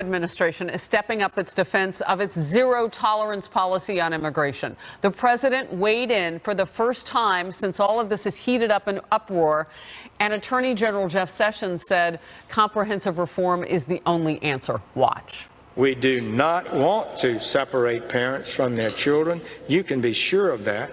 Administration is stepping up its defense of its zero-tolerance policy on immigration. The president weighed in for the first time since all of this has heated up an uproar, and Attorney General Jeff Sessions said comprehensive reform is the only answer. Watch. We do not want to separate parents from their children. You can be sure of that.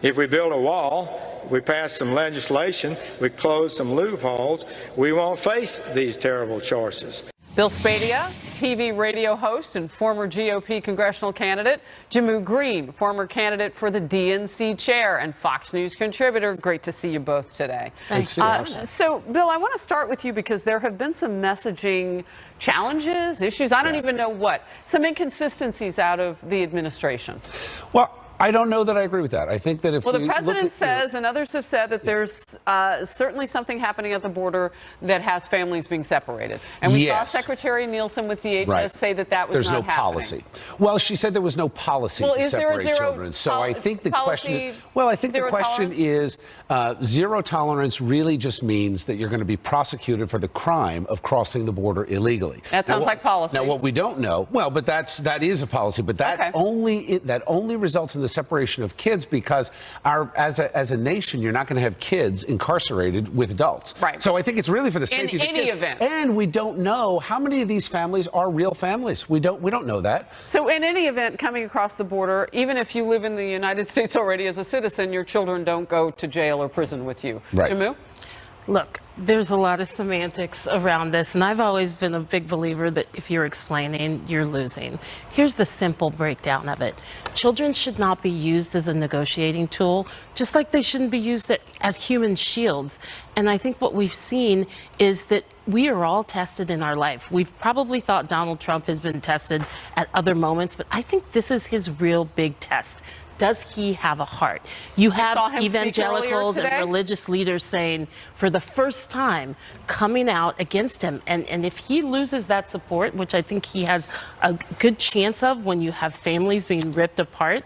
If we build a wall, we pass some legislation, we close some loopholes, we won't face these terrible choices. Bill Spadea, TV radio host and former GOP congressional candidate. Jehmu Greene, former candidate for the DNC chair and Fox News contributor. Great to see you both today. Thanks. So, Bill, I want to start with you because there have been some messaging challenges, issues, I don't even know what, some inconsistencies out of the administration. Well, I don't know that I agree with that. I think that if the president says, and others have said, that there's certainly something happening at the border that has families being separated. And we saw Secretary Nielsen with DHS say that that was there's not no happening. policy. Well, she said there was no policy to separate children. So I think the question, well, I think the question is zero tolerance really just means that you're going to be prosecuted for the crime of crossing the border illegally. That sounds like policy. Now, what we don't know, well, but that is a policy, but that only results in the separation of kids because as a nation, you're not going to have kids incarcerated with adults. Right. So I think it's really for the safety of the kids. In any event. And we don't know how many of these families are real families. We don't know that. So in any event, coming across the border, even if you live in the United States already as a citizen, your children don't go to jail or prison with you. Right. Jehmu? Look, there's a lot of semantics around this, and I've always been a big believer that if you're explaining, you're losing. Here's the simple breakdown of it. Children should not be used as a negotiating tool, just like they shouldn't be used as human shields. And I think what we've seen is that we are all tested in our life. We've probably thought Donald Trump has been tested at other moments, but I think this is his real big test. Does he have a heart? You have evangelicals and religious leaders saying for the first time coming out against him. And if he loses that support, which I think he has a good chance of when you have families being ripped apart,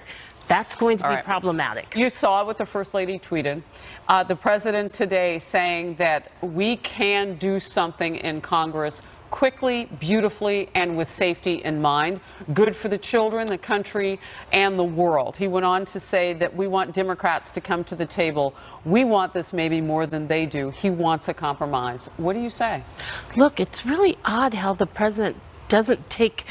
that's going to be problematic. You saw what the First Lady tweeted. The president today saying that we can do something in Congress quickly, beautifully, and with safety in mind. Good for the children, the country, and the world. He went on to say that we want Democrats to come to the table. We want this maybe more than they do. He wants a compromise. What do you say? Look, it's really odd how the president doesn't take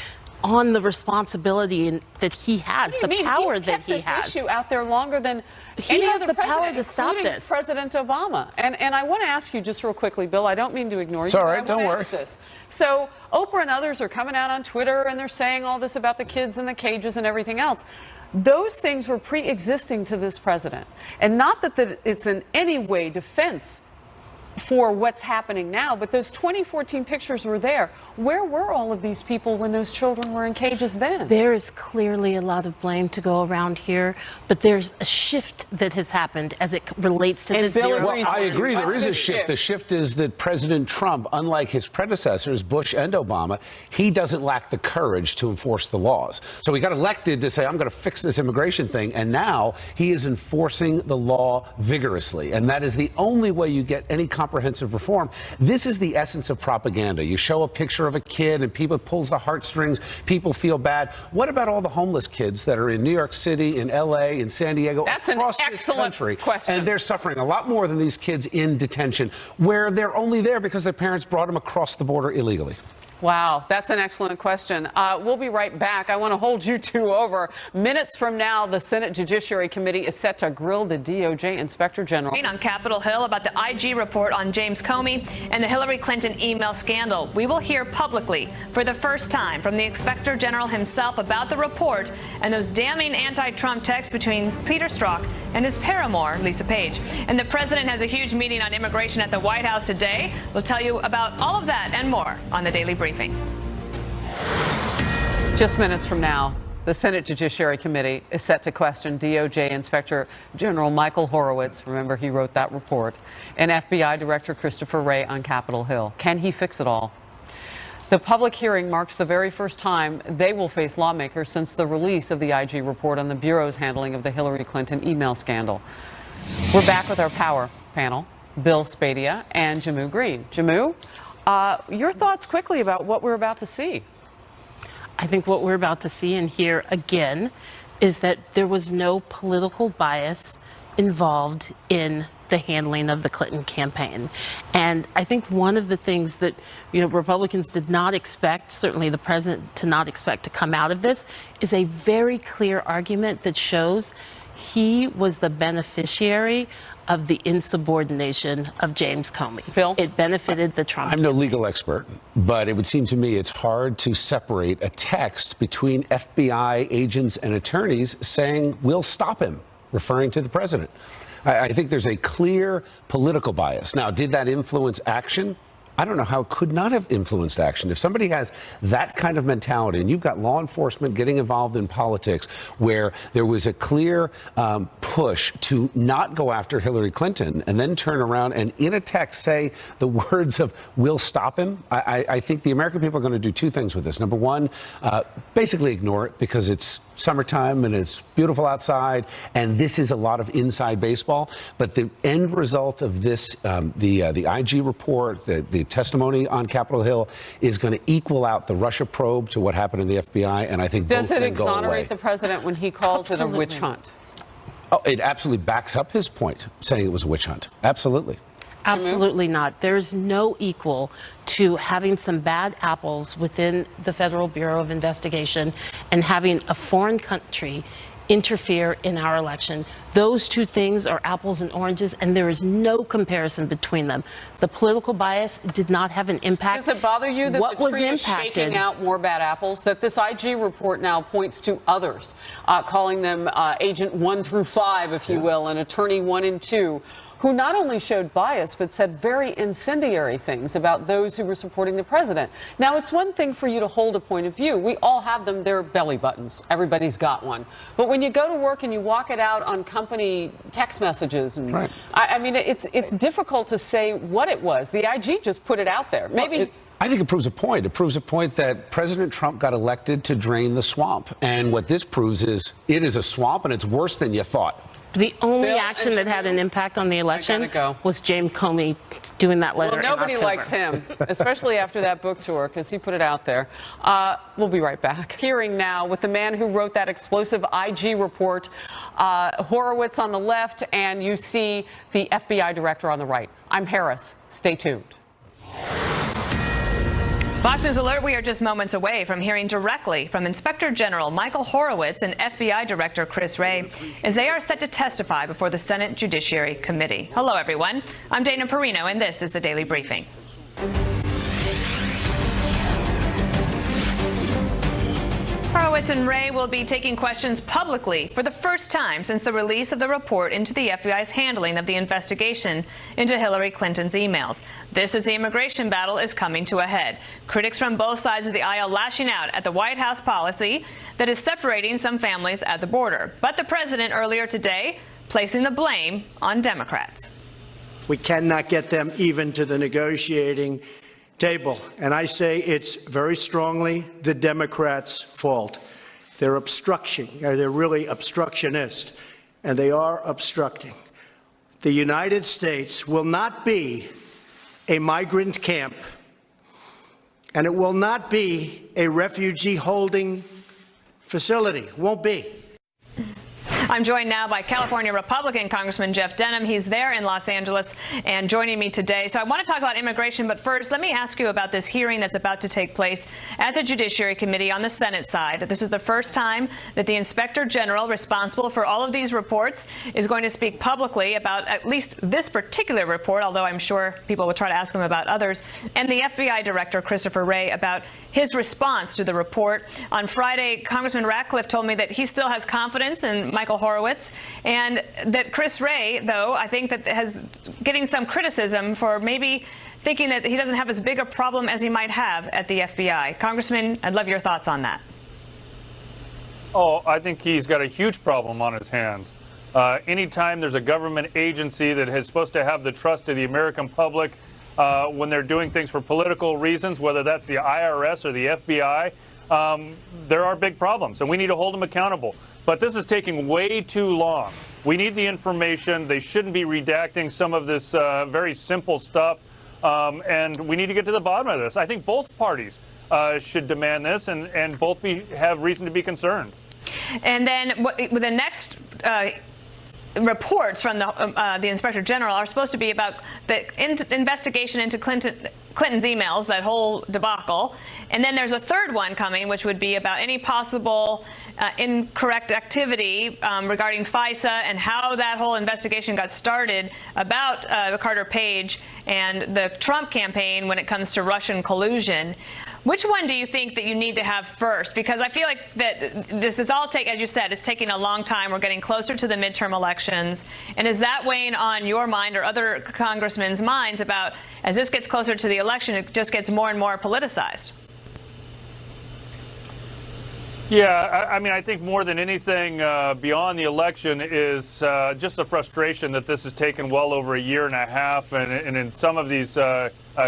on the responsibility that he has, the power that he has. He's kept this issue out there longer than he has the power to stop this. President Obama. And I want to ask you just real quickly, Bill, I don't mean to ignore you. It's all right, don't worry. So Oprah and others are coming out on Twitter and they're saying all this about the kids in the cages and everything else. Those things were pre-existing to this president. And not that it's in any way defense for what's happening now, but those 2014 pictures were there. Where were all of these people when those children were in cages then? There is clearly a lot of blame to go around here, but there's a shift that has happened as it relates to this. Well, I agree. There is a shift. The shift is that President Trump, unlike his predecessors, Bush and Obama, he doesn't lack the courage to enforce the laws. So he got elected to say, I'm going to fix this immigration thing, and now he is enforcing the law vigorously, and that is the only way you get any comprehensive reform. This is the essence of propaganda. You show a picture of a kid and people pulls the heartstrings, people feel bad. What about all the homeless kids that are in New York City, in LA, in San Diego, across this country? And they're suffering a lot more than these kids in detention, where they're only there because their parents brought them across the border illegally. Wow, that's an excellent question. We'll be right back. I want to hold you two over. Minutes from now, the Senate Judiciary Committee is set to grill the DOJ Inspector General. On Capitol Hill about the IG report on James Comey and the Hillary Clinton email scandal. We will hear publicly for the first time from the Inspector General himself about the report and those damning anti-Trump texts between Peter Strzok and his paramour, Lisa Page. And the president has a huge meeting on immigration at the White House today. We'll tell you about all of that and more on the Daily Briefing. Just minutes from now, the Senate Judiciary Committee is set to question DOJ Inspector General Michael Horowitz. Remember, he wrote that report. And FBI Director Christopher Wray on Capitol Hill. Can he fix it all? The public hearing marks the very first time they will face lawmakers since the release of the IG report on the Bureau's handling of the Hillary Clinton email scandal. We're back with our power panel, Bill Spadea and Jehmu Greene. Jehmu, your thoughts quickly about what we're about to see. I think what we're about to see and hear again is that there was no political bias involved in the handling of the Clinton campaign. And I think one of the things that, Republicans did not expect, certainly the president to not expect to come out of this, is a very clear argument that shows he was the beneficiary of the insubordination of James Comey. Bill? It benefited the Trump. I'm no legal expert, but it would seem to me it's hard to separate a text between FBI agents and attorneys saying, we'll stop him, referring to the president. I think there's a clear political bias. Now, did that influence action? I don't know how it could not have influenced action. If somebody has that kind of mentality, and you've got law enforcement getting involved in politics, where there was a clear push to not go after Hillary Clinton and then turn around and in a text say the words of "we'll stop him," I think the American people are going to do two things with this. Number one, basically ignore it because it's summertime and it's beautiful outside, and this is a lot of inside baseball. But the end result of this, the IG report, the testimony on Capitol Hill, is going to equal out the Russia probe to what happened in the FBI, and I think Does both it then go away. exonerate the president when he calls it a witch hunt? Oh, it absolutely backs up his point, saying it was a witch hunt. Absolutely. Absolutely not. There's no equal to having some bad apples within the Federal Bureau of Investigation and having a foreign country interfere in our election. Those two things are apples and oranges, and there is no comparison between them. The political bias did not have an impact. Does it bother you that what the was tree is shaking out more bad apples? That this IG report now points to others, calling them Agent 1 through 5, if you will, and Attorney 1 and 2, who not only showed bias, but said very incendiary things about those who were supporting the president. Now, it's one thing for you to hold a point of view. We all have them. They're belly buttons. Everybody's got one. But when you go to work and you walk it out on company text messages, and right. I mean, it's difficult to say what it was. The IG just put it out there. Maybe. Well, I think it proves a point. It proves a point that President Trump got elected to drain the swamp. And what this proves is it is a swamp, and it's worse than you thought. The only Bill, action that had an impact on the election go. was James Comey doing that letter. Well, nobody in likes him, especially after that book tour, because he put it out there. We'll be right back. Hearing now with the man who wrote that explosive IG report, Horowitz on the left, and you see the FBI director on the right. I'm Harris. Stay tuned. Fox News Alert, we are just moments away from hearing directly from Inspector General Michael Horowitz and FBI Director Chris Wray as they are set to testify before the Senate Judiciary Committee. Hello, everyone. I'm Dana Perino, and this is the Daily Briefing. Horowitz and Wray will be taking questions publicly for the first time since the release of the report into the FBI's handling of the investigation into Hillary Clinton's emails. This as the immigration battle is coming to a head. Critics from both sides of the aisle lashing out at the White House policy that is separating some families at the border. But the president earlier today placing the blame on Democrats. We cannot get them even to the negotiating table. And I say it's very strongly the Democrats' fault. They're they're really obstructionist, and they are obstructing. The United States will not be a migrant camp, and it will not be a refugee holding facility. Won't be. I'm joined now by California Republican Congressman Jeff Denham. He's there in Los Angeles and joining me today. So I want to talk about immigration, but first, let me ask you about this hearing that's about to take place at the Judiciary Committee on the Senate side. This is the first time that the Inspector General responsible for all of these reports is going to speak publicly about at least this particular report, although I'm sure people will try to ask him about others, and the FBI Director, Christopher Wray, about his response to the report. On Friday, Congressman Ratcliffe told me that he still has confidence in Michael Horowitz, and that Chris Wray, though, I think that has getting some criticism for maybe thinking that he doesn't have as big a problem as he might have at the FBI. Congressman, I'd love your thoughts on that. Oh, I think he's got a huge problem on his hands. Anytime there's a government agency that is supposed to have the trust of the American public when they're doing things for political reasons, whether that's the IRS or the FBI, there are big problems, and we need to hold them accountable. But this is taking way too long. We need the information. They shouldn't be redacting some of this very simple stuff, and we need to get to the bottom of this. I think both parties should demand this, and both have reason to be concerned. And then with the next reports from the Inspector General are supposed to be about the investigation into Clinton's emails, that whole debacle. And then there's a third one coming, which would be about any possible incorrect activity regarding FISA and how that whole investigation got started about Carter Page and the Trump campaign when it comes to Russian collusion. Which one do you think that you need to have first? Because I feel like that this is all as you said, it's taking a long time. We're getting closer to the midterm elections. And is that weighing on your mind or other congressmen's minds about, as this gets closer to the election, it just gets more and more politicized? Yeah, I mean, I think more than anything beyond the election is just the frustration that this has taken well over a year and a half, and in some of these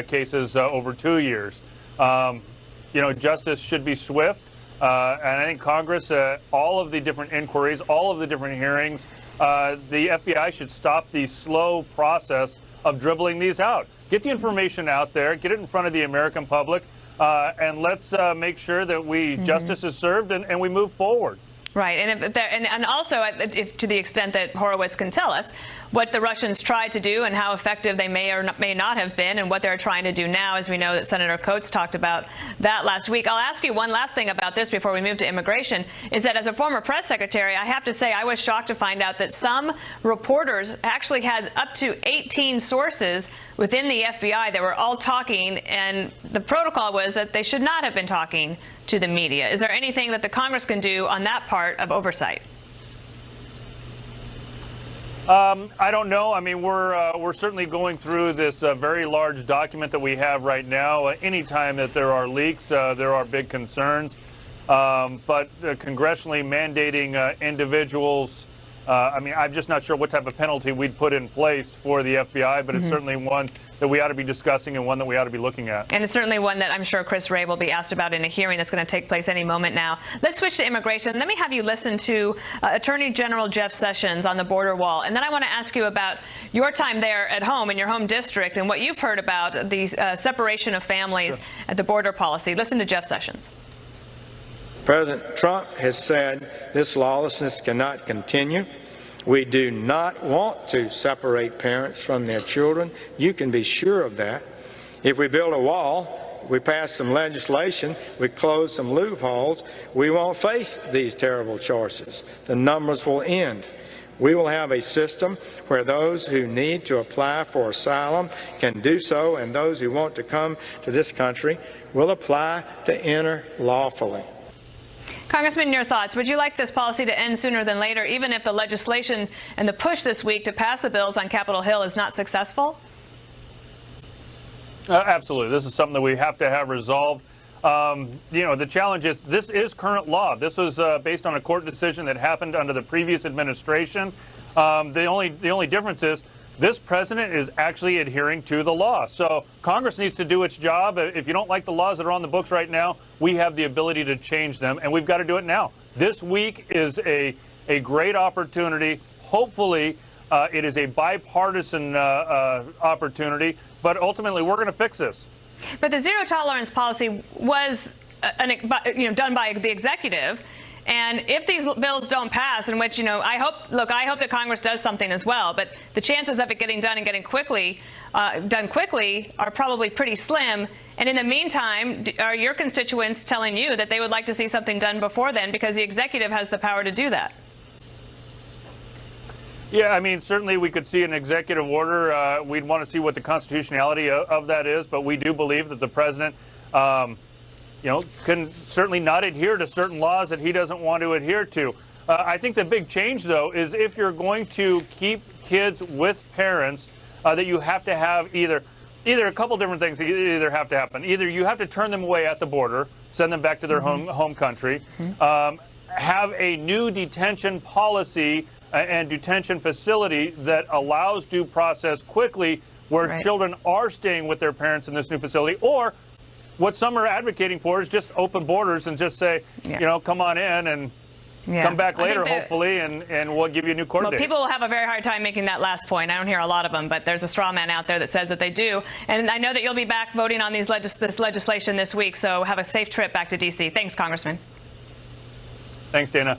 cases over 2 years. You know, justice should be swift, and I think Congress, all of the different inquiries, all of the different hearings, the FBI should stop the slow process of dribbling these out. Get the information out there, get it in front of the American public, and let's make sure that justice is served and we move forward. Right, and also, if to the extent that Horowitz can tell us what the Russians tried to do and how effective they may or may not have been, and what they're trying to do now, as we know that Senator Coates talked about that last week. I'll ask you one last thing about this before we move to immigration, is that as a former press secretary, I have to say I was shocked to find out that some reporters actually had up to 18 sources within the FBI that were all talking, and the protocol was that they should not have been talking to the media. Is there anything that the Congress can do on that part of oversight? I don't know. I mean, we're certainly going through this very large document that we have right now. Anytime that there are leaks, there are big concerns. But congressionally mandating individuals, I mean, I'm just not sure what type of penalty we'd put in place for the FBI, but it's certainly one that we ought to be discussing and one that we ought to be looking at. And it's certainly one that I'm sure Chris Wray will be asked about in a hearing that's going to take place any moment now. Let's switch to immigration. Let me have you listen to Attorney General Jeff Sessions on the border wall. And then I want to ask you about your time there at home in your home district and what you've heard about the separation of families at the border policy. Listen to Jeff Sessions. President Trump has said this lawlessness cannot continue. We do not want to separate parents from their children. You can be sure of that. If we build a wall, we pass some legislation, we close some loopholes, we won't face these terrible choices. The numbers will end. We will have a system where those who need to apply for asylum can do so, and those who want to come to this country will apply to enter lawfully. Congressman, your thoughts. Would you like this policy to end sooner than later, even if the legislation and the push this week to pass the bills on Capitol Hill is not successful? Absolutely. This is something that we have to have resolved. You know, the challenge is this is current law. This was based on a court decision that happened under the previous administration. The only difference is this president is actually adhering to the law. So Congress needs to do its job. If you don't like the laws that are on the books right now, we have the ability to change them, and we've got to do it now. This week is a great opportunity. Hopefully, it is a bipartisan opportunity, but ultimately, we're going to fix this. But the zero tolerance policy was done by the executive. And if these bills don't pass, in which, I hope that Congress does something as well, but the chances of it getting done and getting done quickly are probably pretty slim. And in the meantime, are your constituents telling you that they would like to see something done before then, because the executive has the power to do that? Yeah, I mean, certainly we could see an executive order. We'd want to see what the constitutionality of that is, but we do believe that the president can certainly not adhere to certain laws that he doesn't want to adhere to. I think the big change, though, is if you're going to keep kids with parents, that you have to have either a couple different things either have to happen. Either you have to turn them away at the border, send them back to their home country, have a new detention policy and detention facility that allows due process quickly, where children are staying with their parents in this new facility, or what some are advocating for is just open borders and just say, come on in and Yeah. Come back I think later, that- hopefully, and we'll give you a new court Well, date. people will have a very hard time making that last point. I don't hear a lot of them, but there's a straw man out there that says that they do. And I know that you'll be back voting on this legislation this week, so have a safe trip back to D.C. Thanks, Congressman. Thanks, Dana.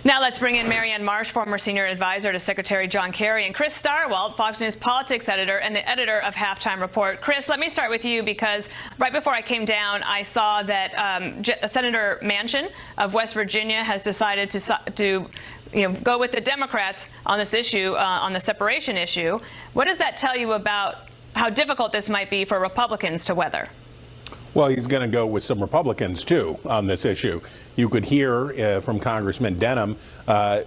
Now let's bring in Marianne Marsh, former senior advisor to Secretary John Kerry, and Chris Starwelt, Fox News politics editor and the editor of Halftime Report. Chris, let me start with you because right before I came down, I saw that Senator Manchin of West Virginia has decided to go with the Democrats on this issue, on the separation issue. What does that tell you about how difficult this might be for Republicans to weather? Well, he's going to go with some Republicans, too, on this issue. You could hear from Congressman Denham,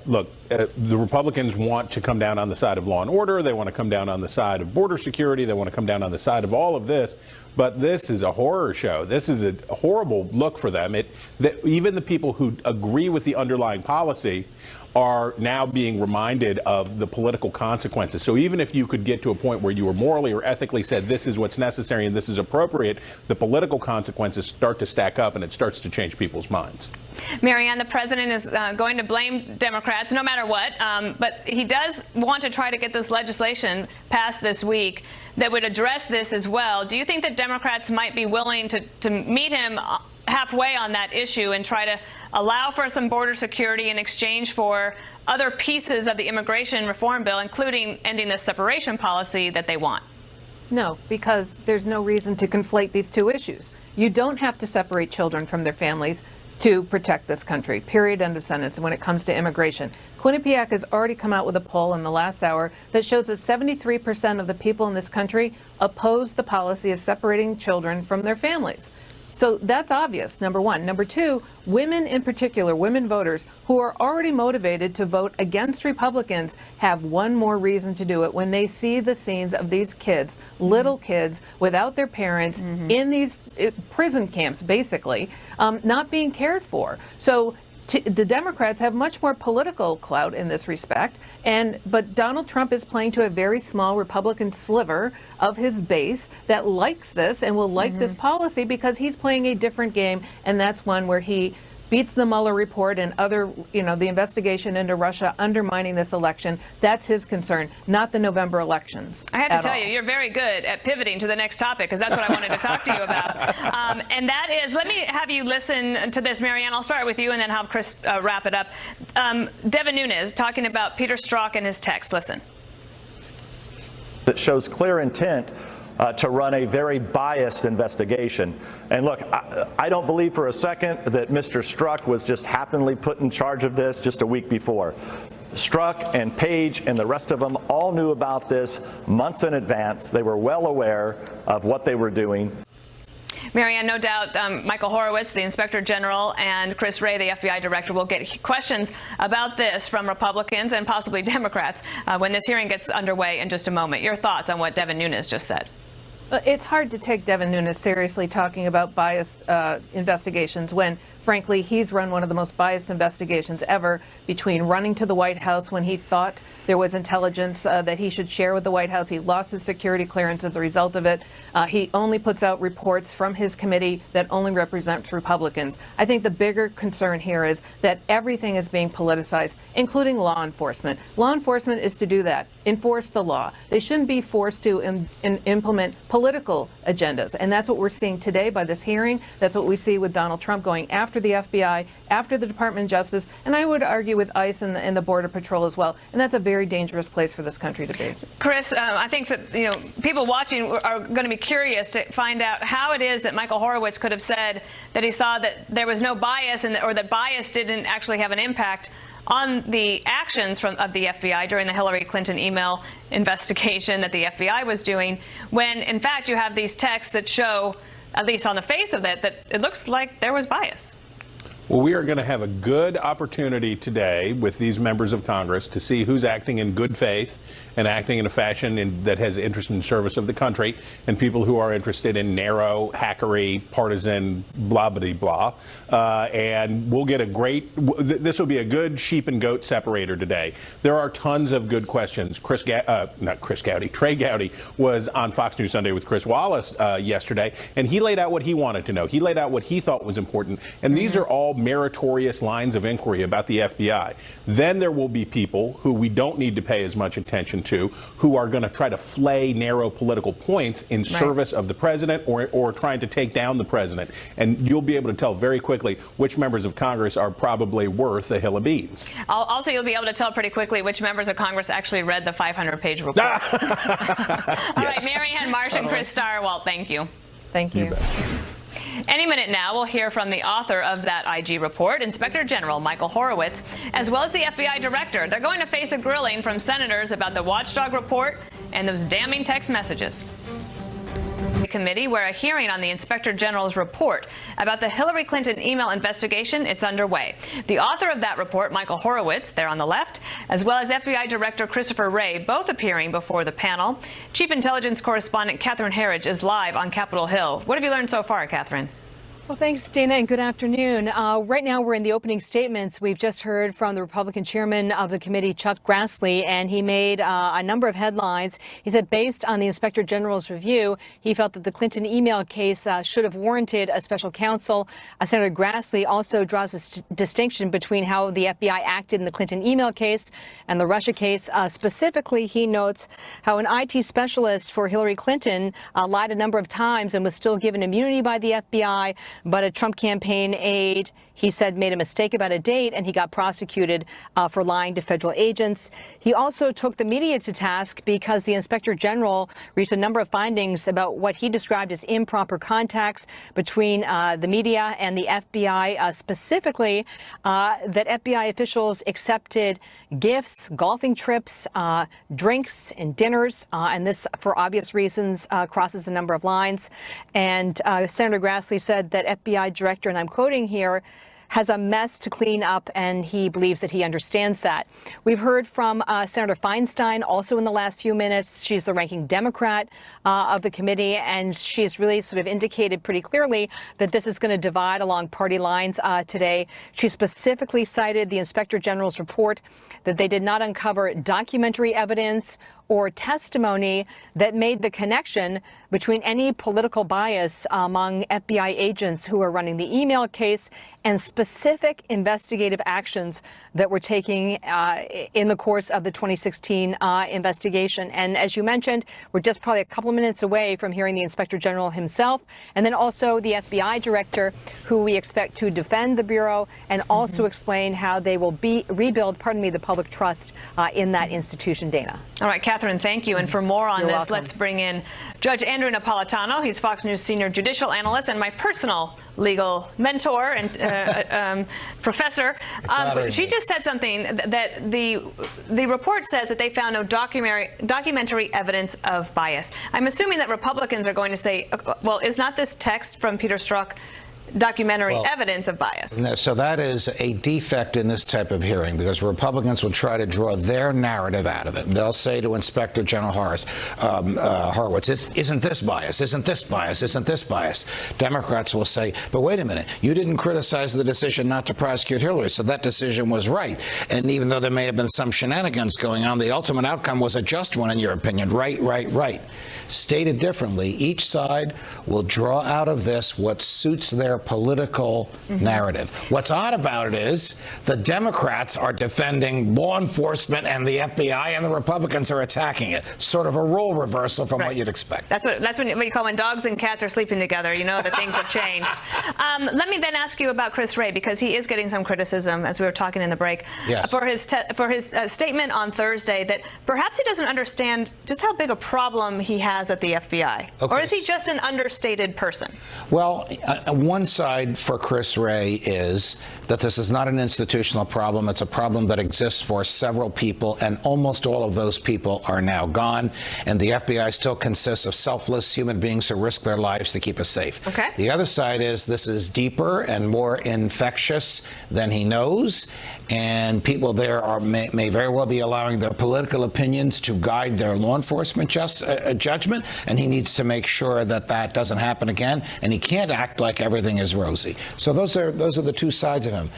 look, the Republicans want to come down on the side of law and order. They want to come down on the side of border security. They want to come down on the side of all of this. But this is a horror show. This is a horrible look for them. Even the people who agree with the underlying policy are now being reminded of the political consequences. So even if you could get to a point where you were morally or ethically said this is what's necessary and this is appropriate, the political consequences start to stack up and it starts to change people's minds. Marianne, the president is going to blame Democrats no matter what, but he does want to try to get this legislation passed this week that would address this as well. Do you think that Democrats might be willing to meet him halfway on that issue and try to allow for some border security in exchange for other pieces of the immigration reform bill, including ending this separation policy that they want? No, because there's no reason to conflate these two issues. You don't have to separate children from their families to protect this country, period, end of sentence, when it comes to immigration. Quinnipiac has already come out with a poll in the last hour that shows that 73% of the people in this country oppose the policy of separating children from their families. So that's obvious, number one. Number two, women in particular, women voters who are already motivated to vote against Republicans have one more reason to do it when they see the scenes of these kids, little kids without their parents in these prison camps, basically, not being cared for. So the Democrats have much more political clout in this respect, but Donald Trump is playing to a very small Republican sliver of his base that likes this and will like this policy because he's playing a different game, and that's one where he beats the Mueller report and other, the investigation into Russia undermining this election. That's his concern, not the November elections. I have to tell you, you're very good at pivoting to the next topic because that's what I wanted to talk to you about. And that is, let me have you listen to this, Marianne. I'll start with you and then have Chris wrap it up. Devin Nunes talking about Peter Strzok and his text. Listen. That shows clear intent to run a very biased investigation. And look, I don't believe for a second that Mr. Strzok was just happenly put in charge of this just a week before. Strzok and Page and the rest of them all knew about this months in advance. They were well aware of what they were doing. Marianne, no doubt Michael Horowitz, the Inspector General, and Chris Wray, the FBI Director, will get questions about this from Republicans and possibly Democrats when this hearing gets underway in just a moment. Your thoughts on what Devin Nunes just said? It's hard to take Devin Nunes seriously talking about biased investigations when, frankly, he's run one of the most biased investigations ever, between running to the White House when he thought there was intelligence that he should share with the White House. He lost his security clearance as a result of it. He only puts out reports from his committee that only represent Republicans. I think the bigger concern here is that everything is being politicized, including law enforcement. Law enforcement is to do that, enforce the law. They shouldn't be forced to implement political agendas. And that's what we're seeing today by this hearing. That's what we see with Donald Trump going after the FBI, after the Department of Justice, and I would argue with ICE and the Border Patrol as well. And that's a very dangerous place for this country to be. Chris, I think that people watching are going to be curious to find out how it is that Michael Horowitz could have said that he saw that there was no bias or that bias didn't actually have an impact on the actions of the FBI during the Hillary Clinton email investigation that the FBI was doing, when in fact you have these texts that show, at least on the face of it, that it looks like there was bias. Well, we are going to have a good opportunity today with these members of Congress to see who's acting in good faith and acting in a fashion that has interest in service of the country, and people who are interested in narrow, hackery, partisan, blah-blah-blah. And we'll get a great, this will be a good sheep and goat separator today. There are tons of good questions. Trey Gowdy was on Fox News Sunday with Chris Wallace yesterday, and he laid out what he wanted to know. He laid out what he thought was important. And these are all meritorious lines of inquiry about the FBI, then there will be people who we don't need to pay as much attention to, who are going to try to flay narrow political points in service of the president or trying to take down the president. And you'll be able to tell very quickly which members of Congress are probably worth a hill of beans. Also, you'll be able to tell pretty quickly which members of Congress actually read the 500-page report. All right, Mary Ann Marsh and Chris Stirewalt, thank you. Thank you. Any minute now, we'll hear from the author of that IG report, Inspector General Michael Horowitz, as well as the FBI director. They're going to face a grilling from senators about the watchdog report and those damning text messages. Committee, where a hearing on the Inspector General's report about the Hillary Clinton email investigation, it's underway. The author of that report, Michael Horowitz, there on the left, as well as FBI Director Christopher Wray, both appearing before the panel. Chief Intelligence Correspondent Catherine Herridge is live on Capitol Hill. What have you learned so far, Catherine? Well, thanks, Dana, and good afternoon. Right now, we're in the opening statements. We've just heard from the Republican chairman of the committee, Chuck Grassley, and he made a number of headlines. He said based on the Inspector General's review, he felt that the Clinton email case should have warranted a special counsel. Senator Grassley also draws a distinction between how the FBI acted in the Clinton email case and the Russia case. Specifically, he notes how an IT specialist for Hillary Clinton lied a number of times and was still given immunity by the FBI. But a Trump campaign aide, he said, made a mistake about a date, and he got prosecuted for lying to federal agents. He also took the media to task because the Inspector General reached a number of findings about what he described as improper contacts between the media and the FBI, specifically that FBI officials accepted gifts, golfing trips, drinks, and dinners, and this, for obvious reasons, crosses a number of lines. And Senator Grassley said that FBI director, and I'm quoting here, has a mess to clean up, and he believes that he understands that. We've heard from Senator Feinstein also in the last few minutes. She's the ranking Democrat of the committee, and she's really sort of indicated pretty clearly that this is going to divide along party lines today. She specifically cited the Inspector General's report that they did not uncover documentary evidence or testimony that made the connection between any political bias among FBI agents who are running the email case and specific investigative actions that were taking in the course of the 2016 investigation. And as you mentioned, we're just probably a couple of minutes away from hearing the Inspector General himself, and then also the FBI director, who we expect to defend the Bureau and also explain how they will rebuild, the public trust in that institution, Dana. All right, Catherine, thank you. And for more on You're this, welcome. let's bring in Judge Andrew Napolitano. He's Fox News senior judicial analyst and my personal legal mentor and professor. She just said something that the report says that they found no documentary evidence of bias. I'm assuming that Republicans are going to say, well, is not this text from Peter Strzok documentary evidence of bias? No, so that is a defect in this type of hearing, because Republicans will try to draw their narrative out of it. They'll say to Inspector General Horowitz, isn't this bias? Isn't this bias? Isn't this bias? Democrats will say, but wait a minute, you didn't criticize the decision not to prosecute Hillary, so that decision was right. And even though there may have been some shenanigans going on, the ultimate outcome was a just one, in your opinion. Right. Stated differently, each side will draw out of this what suits their political narrative. What's odd about it is the Democrats are defending law enforcement and the FBI, and the Republicans are attacking it. Sort of a role reversal from what you'd expect. That's what you call when dogs and cats are sleeping together. You know that things have changed. Let me then ask you about Chris Wray, because he is getting some criticism, as we were talking in the break, for his statement on Thursday that perhaps he doesn't understand just how big a problem he has at the FBI. Or is he just an understated person? Well, one side for Chris Wray is that this is not an institutional problem. It's a problem that exists for several people, and almost all of those people are now gone. And the FBI still consists of selfless human beings who risk their lives to keep us safe. Okay. The other side is this is deeper and more infectious than he knows. And people there may very well be allowing their political opinions to guide their law enforcement judgment, and he needs to make sure that that doesn't happen again. And he can't act like everything is rosy. So those are the two sides of him.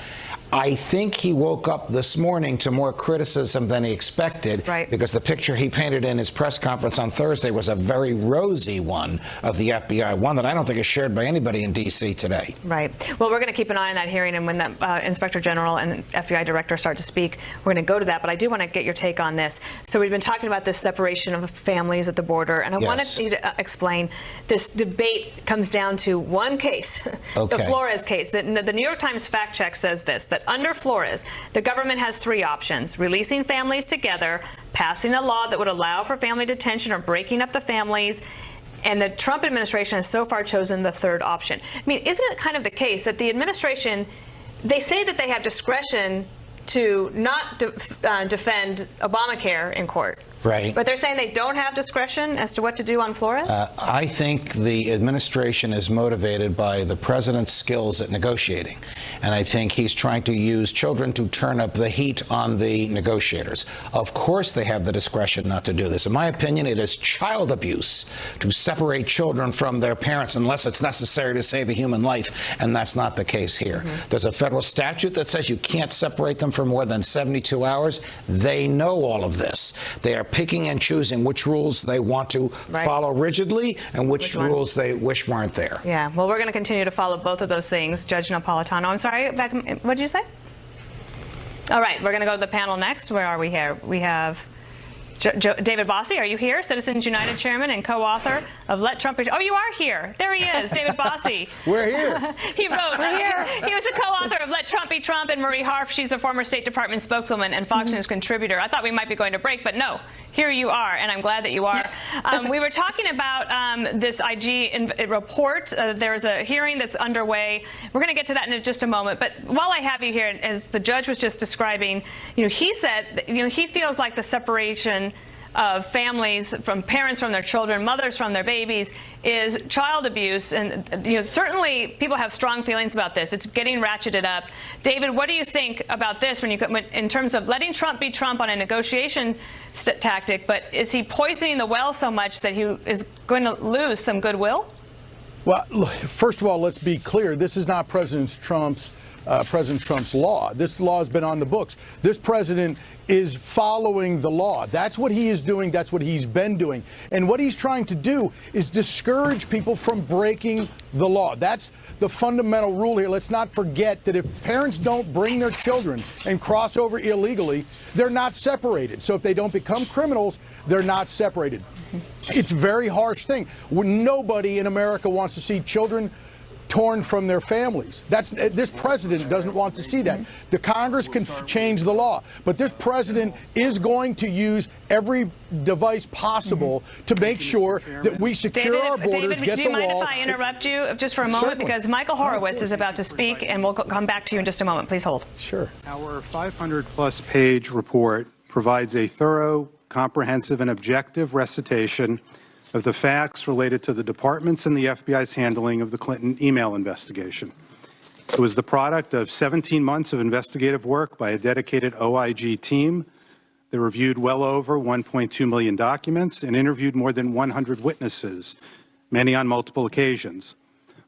I think he woke up this morning to more criticism than he expected, right, because the picture he painted in his press conference on Thursday was a very rosy one of the FBI, one that I don't think is shared by anybody in D.C. today. Right. Well, we're going to keep an eye on that hearing, and when the Inspector General and FBI Director start to speak, we're going to go to that. But I do want to get your take on this. So we've been talking about this separation of families at the border, and I wanted you to explain this debate comes down to one case, the Flores case. The New York Times fact check says this, that under Flores, the government has three options: releasing families together, passing a law that would allow for family detention, or breaking up the families. And the Trump administration has so far chosen the third option. I mean, isn't it kind of the case that the administration, they say that they have discretion to not defend Obamacare in court? Right. But they're saying they don't have discretion as to what to do on Flores? I think the administration is motivated by the president's skills at negotiating. And I think he's trying to use children to turn up the heat on the negotiators. Of course they have the discretion not to do this. In my opinion, it is child abuse to separate children from their parents unless it's necessary to save a human life. And that's not the case here. There's a federal statute that says you can't separate them for more than 72 hours. They know all of this. They are picking and choosing which rules they want to follow rigidly and which rules they wish weren't there. Yeah, well, we're going to continue to follow both of those things. Judge Napolitano, I'm sorry, what did you say? All right, we're going to go to the panel next. Where are we here? We have David Bossie, are you here? Citizens United chairman and co-author of Let Trump Be... Oh, you are here. There he is, David Bossie. We're here. He wrote, he was a co-author of Let Trump Be Trump, and Marie Harf, she's a former State Department spokeswoman and Fox News contributor. I thought we might be going to break, but no, here you are, and I'm glad that you are. We were talking about this IG report. There's a hearing that's underway. We're going to get to that in just a moment, but while I have you here, as the judge was just describing, he said, he feels like the separation of families, from parents from their children, mothers from their babies, is child abuse. And certainly people have strong feelings about this. It's getting ratcheted up. David, what do you think about this in terms of letting Trump be Trump on a negotiation tactic, but is he poisoning the well so much that he is going to lose some goodwill? Well, look, first of all, let's be clear. This is not President Trump's law. This law has been on the books. This president is following the law. That's what he is doing. That's what he's been doing. And what he's trying to do is discourage people from breaking the law. That's the fundamental rule here. Let's not forget that if parents don't bring their children and cross over illegally, they're not separated. So if they don't become criminals, they're not separated. It's a very harsh thing. Nobody in America wants to see children torn from their families. This president doesn't want to see that. The Congress can change the law, but this president is going to use every device possible to make sure that we secure our borders, get the wall. Do you mind if I interrupt you just for a moment? Certainly. Because Michael Horowitz is about to speak, and we'll come back to you in just a moment. Please hold. Sure. Our 500-plus page report provides a thorough, comprehensive, and objective recitation of the facts related to the department's and the FBI's handling of the Clinton email investigation. It was the product of 17 months of investigative work by a dedicated OIG team that reviewed well over 1.2 million documents and interviewed more than 100 witnesses, many on multiple occasions.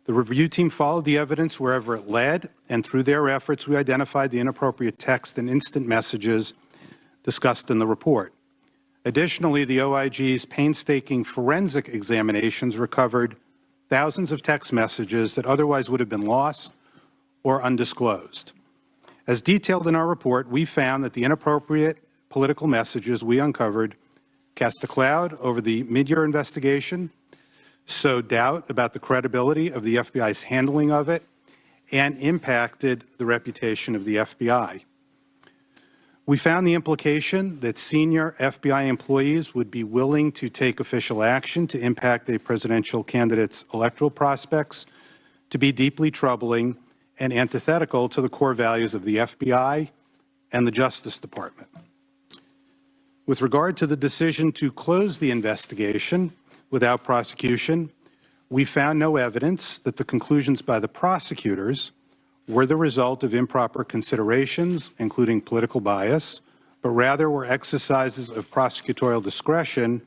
The review team followed the evidence wherever it led, and through their efforts, we identified the inappropriate text and instant messages discussed in the report. Additionally, the OIG's painstaking forensic examinations recovered thousands of text messages that otherwise would have been lost or undisclosed. As detailed in our report, we found that the inappropriate political messages we uncovered cast a cloud over the mid-year investigation, sowed doubt about the credibility of the FBI's handling of it, and impacted the reputation of the FBI. We found the implication that senior FBI employees would be willing to take official action to impact a presidential candidate's electoral prospects to be deeply troubling and antithetical to the core values of the FBI and the Justice Department. With regard to the decision to close the investigation without prosecution, we found no evidence that the conclusions by the prosecutors were the result of improper considerations, including political bias, but rather were exercises of prosecutorial discretion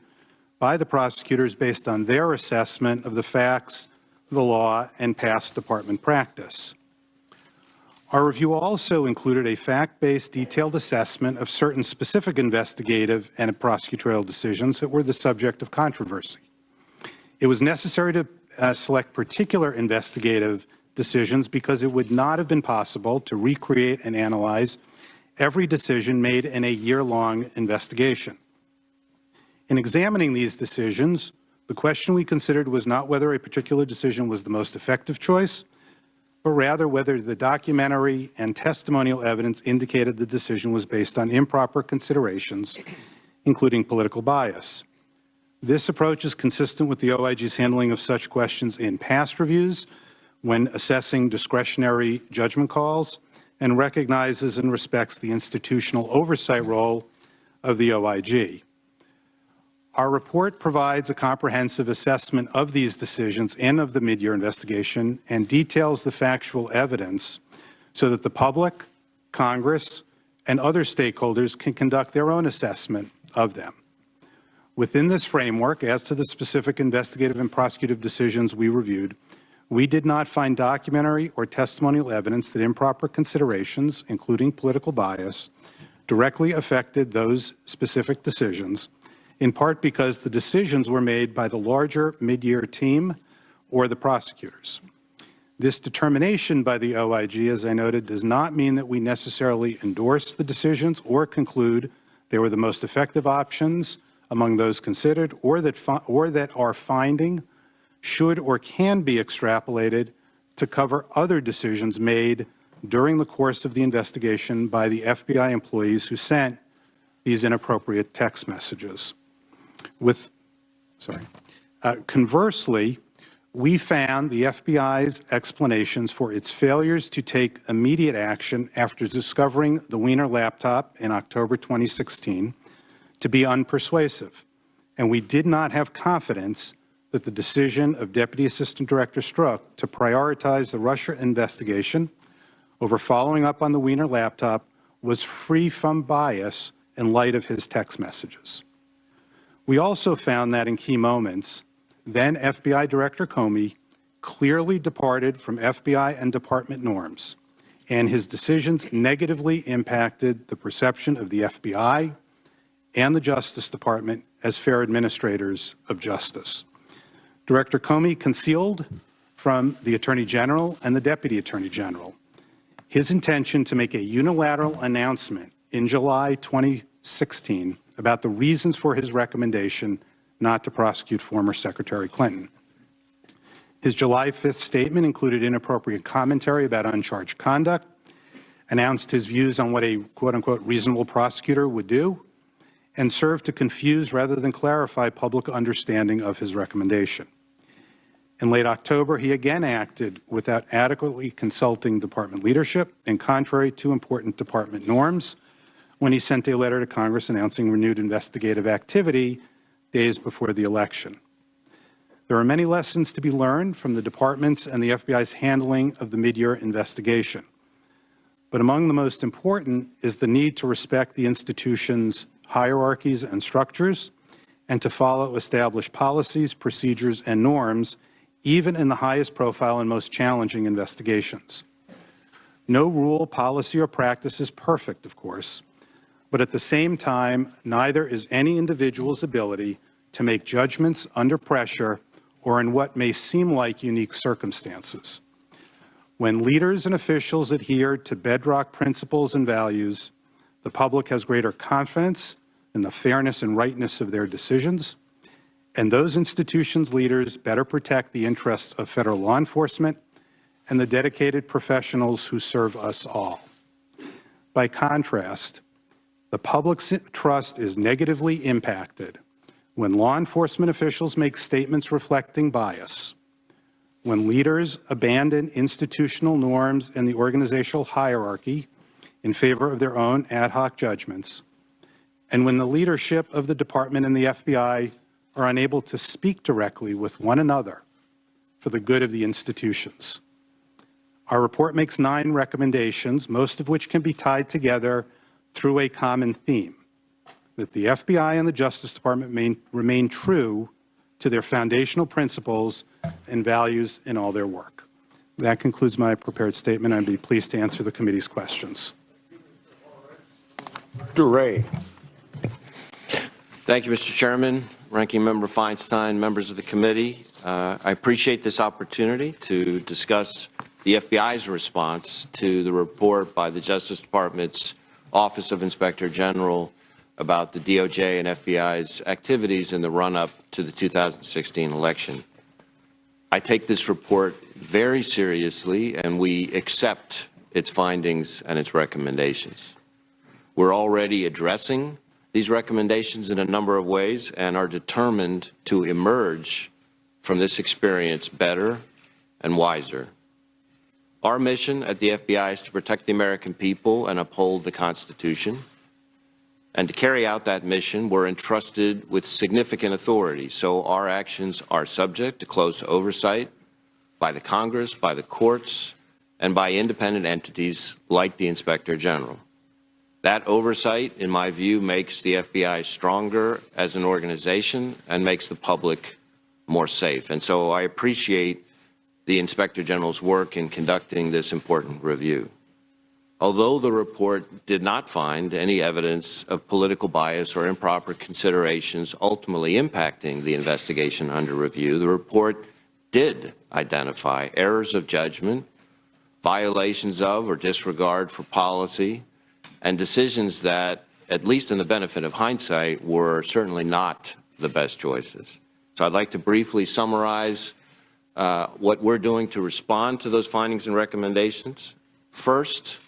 by the prosecutors based on their assessment of the facts, the law, and past department practice. Our review also included a fact-based detailed assessment of certain specific investigative and prosecutorial decisions that were the subject of controversy. It was necessary to select particular investigative decisions because it would not have been possible to recreate and analyze every decision made in a year-long investigation. In examining these decisions, the question we considered was not whether a particular decision was the most effective choice, but rather whether the documentary and testimonial evidence indicated the decision was based on improper considerations, including political bias. This approach is consistent with the OIG's handling of such questions in past reviews when assessing discretionary judgment calls, and recognizes and respects the institutional oversight role of the OIG. Our report provides a comprehensive assessment of these decisions and of the mid-year investigation and details the factual evidence so that the public, Congress, and other stakeholders can conduct their own assessment of them. Within this framework, as to the specific investigative and prosecutive decisions we reviewed, we did not find documentary or testimonial evidence that improper considerations, including political bias, directly affected those specific decisions, in part because the decisions were made by the larger mid-year team or the prosecutors. This determination by the OIG, as I noted, does not mean that we necessarily endorse the decisions or conclude they were the most effective options among those considered, or that our finding should or can be extrapolated to cover other decisions made during the course of the investigation by the FBI employees who sent these inappropriate text messages. Conversely, we found the FBI's explanations for its failures to take immediate action after discovering the Wiener laptop in October 2016 to be unpersuasive, and we did not have confidence that the decision of Deputy Assistant Director Strzok to prioritize the Russia investigation over following up on the Wiener laptop was free from bias in light of his text messages. We also found that in key moments, then FBI Director Comey clearly departed from FBI and department norms, and his decisions negatively impacted the perception of the FBI and the Justice Department as fair administrators of justice. Director Comey concealed from the Attorney General and the Deputy Attorney General his intention to make a unilateral announcement in July 2016 about the reasons for his recommendation not to prosecute former Secretary Clinton. His July 5th statement included inappropriate commentary about uncharged conduct, announced his views on what a quote-unquote reasonable prosecutor would do, and served to confuse rather than clarify public understanding of his recommendation. In late October, he again acted without adequately consulting department leadership and contrary to important department norms when he sent a letter to Congress announcing renewed investigative activity days before the election. There are many lessons to be learned from the department's and the FBI's handling of the mid-year investigation. But among the most important is the need to respect the institution's hierarchies and structures and to follow established policies, procedures, and norms, even in the highest profile and most challenging investigations. No rule, policy, or practice is perfect, of course, but at the same time, neither is any individual's ability to make judgments under pressure or in what may seem like unique circumstances. When leaders and officials adhere to bedrock principles and values, the public has greater confidence in the fairness and rightness of their decisions, and those institutions' leaders better protect the interests of federal law enforcement and the dedicated professionals who serve us all. By contrast, the public's trust is negatively impacted when law enforcement officials make statements reflecting bias, when leaders abandon institutional norms and the organizational hierarchy in favor of their own ad hoc judgments, and when the leadership of the department and the FBI are unable to speak directly with one another for the good of the institutions. Our report makes 9 recommendations, most of which can be tied together through a common theme, that the FBI and the Justice Department remain true to their foundational principles and values in all their work. That concludes my prepared statement. I'd be pleased to answer the committee's questions. Ray. Thank you, Mr. Chairman, Ranking Member Feinstein, members of the committee. I appreciate this opportunity to discuss the FBI's response to the report by the Justice Department's Office of Inspector General about the DOJ and FBI's activities in the run-up to the 2016 election. I take this report very seriously, and we accept its findings and its recommendations. We're already addressing these recommendations in a number of ways and are determined to emerge from this experience better and wiser. Our mission at the FBI is to protect the American people and uphold the Constitution. And to carry out that mission, we're entrusted with significant authority, so our actions are subject to close oversight by the Congress, by the courts, and by independent entities like the Inspector General. That oversight, in my view, makes the FBI stronger as an organization and makes the public more safe. And so I appreciate the Inspector General's work in conducting this important review. Although the report did not find any evidence of political bias or improper considerations ultimately impacting the investigation under review, the report did identify errors of judgment, violations of or disregard for policy, and decisions that, at least in the benefit of hindsight, were certainly not the best choices. So I'd like to briefly summarize what we're doing to respond to those findings and recommendations. First,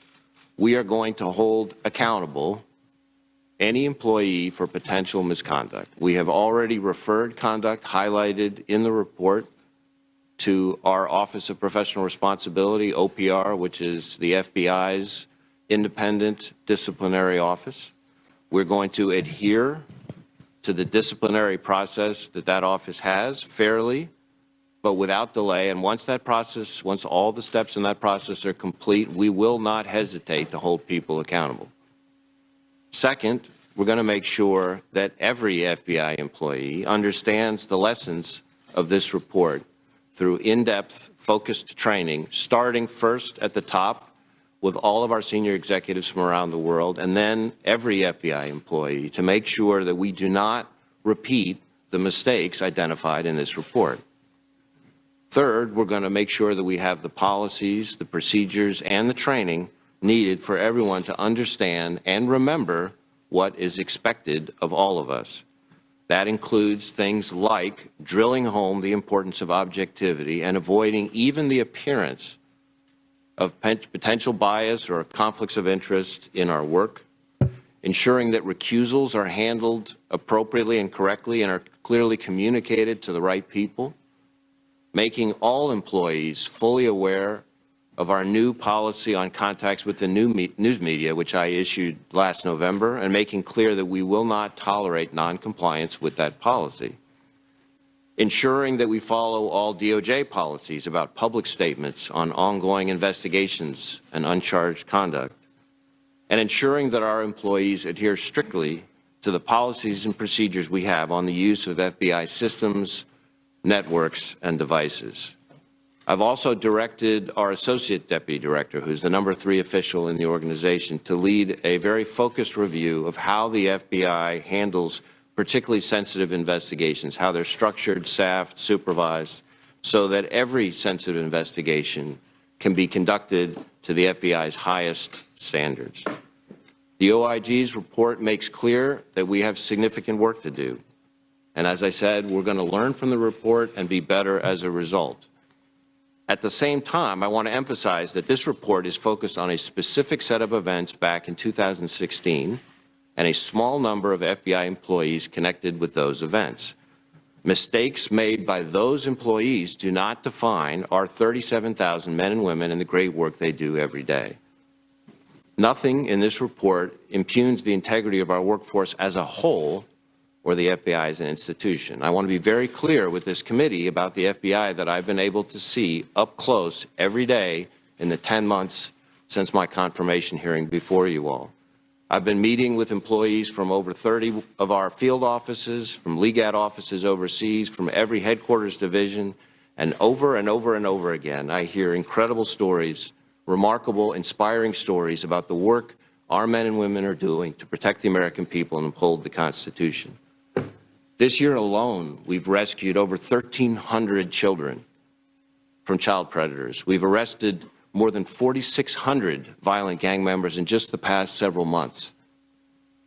we are going to hold accountable any employee for potential misconduct. We have already referred conduct highlighted in the report to our Office of Professional Responsibility, OPR, which is the FBI's independent disciplinary office. We're going to adhere to the disciplinary process that office has fairly, but without delay. And once all the steps in that process are complete, we will not hesitate to hold people accountable. Second, we're going to make sure that every FBI employee understands the lessons of this report through in-depth, focused training, starting first at the top with all of our senior executives from around the world, and then every FBI employee, to make sure that we do not repeat the mistakes identified in this report. Third, we're going to make sure that we have the policies, the procedures, and the training needed for everyone to understand and remember what is expected of all of us. That includes things like drilling home the importance of objectivity and avoiding even the appearance of potential bias or conflicts of interest in our work, ensuring that recusals are handled appropriately and correctly and are clearly communicated to the right people, making all employees fully aware of our new policy on contacts with the news media, which I issued last November, and making clear that we will not tolerate noncompliance with that policy. Ensuring that we follow all DOJ policies about public statements on ongoing investigations and uncharged conduct, and ensuring that our employees adhere strictly to the policies and procedures we have on the use of FBI systems, networks, and devices. I've also directed our Associate Deputy Director, who's the number 3 official in the organization, to lead a very focused review of how the FBI handles particularly sensitive investigations, how they're structured, staffed, supervised, so that every sensitive investigation can be conducted to the FBI's highest standards. The OIG's report makes clear that we have significant work to do. And as I said, we're going to learn from the report and be better as a result. At the same time, I want to emphasize that this report is focused on a specific set of events back in 2016 and a small number of FBI employees connected with those events. Mistakes made by those employees do not define our 37,000 men and women and the great work they do every day. Nothing in this report impugns the integrity of our workforce as a whole or the FBI as an institution. I want to be very clear with this committee about the FBI that I've been able to see up close every day in the 10 months since my confirmation hearing before you all. I've been meeting with employees from over 30 of our field offices, from LEGAT offices overseas, from every headquarters division, And over and over and over again, I hear incredible stories, remarkable, inspiring stories about the work our men and women are doing to protect the American people and uphold the Constitution. This year alone, we've rescued over 1,300 children from child predators. We've arrested more than 4,600 violent gang members in just the past several months.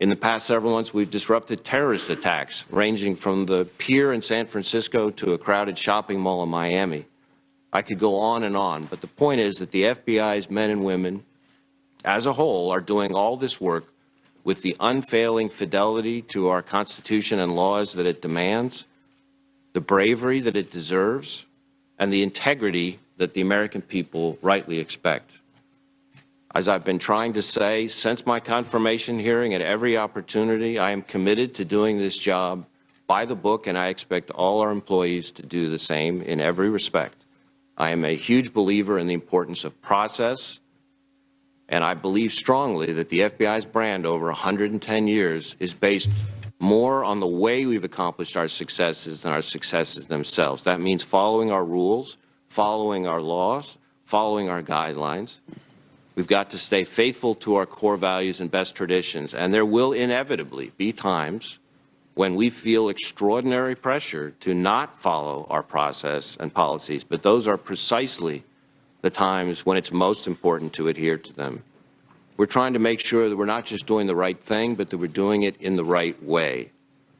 In the past several months, we've disrupted terrorist attacks ranging from the pier in San Francisco to a crowded shopping mall in Miami. I could go on, but the point is that the FBI's men and women as a whole are doing all this work with the unfailing fidelity to our Constitution and laws that it demands, the bravery that it deserves, and the integrity that the American people rightly expect. As I've been trying to say since my confirmation hearing, at every opportunity, I am committed to doing this job by the book, and I expect all our employees to do the same in every respect. I am a huge believer in the importance of process, and I believe strongly that the FBI's brand over 110 years is based more on the way we've accomplished our successes than our successes themselves. That means following our rules, following our laws, following our guidelines. We've got to stay faithful to our core values and best traditions, and there will inevitably be times when we feel extraordinary pressure to not follow our process and policies, but those are precisely the times when it's most important to adhere to them. We're trying to make sure that we're not just doing the right thing, but that we're doing it in the right way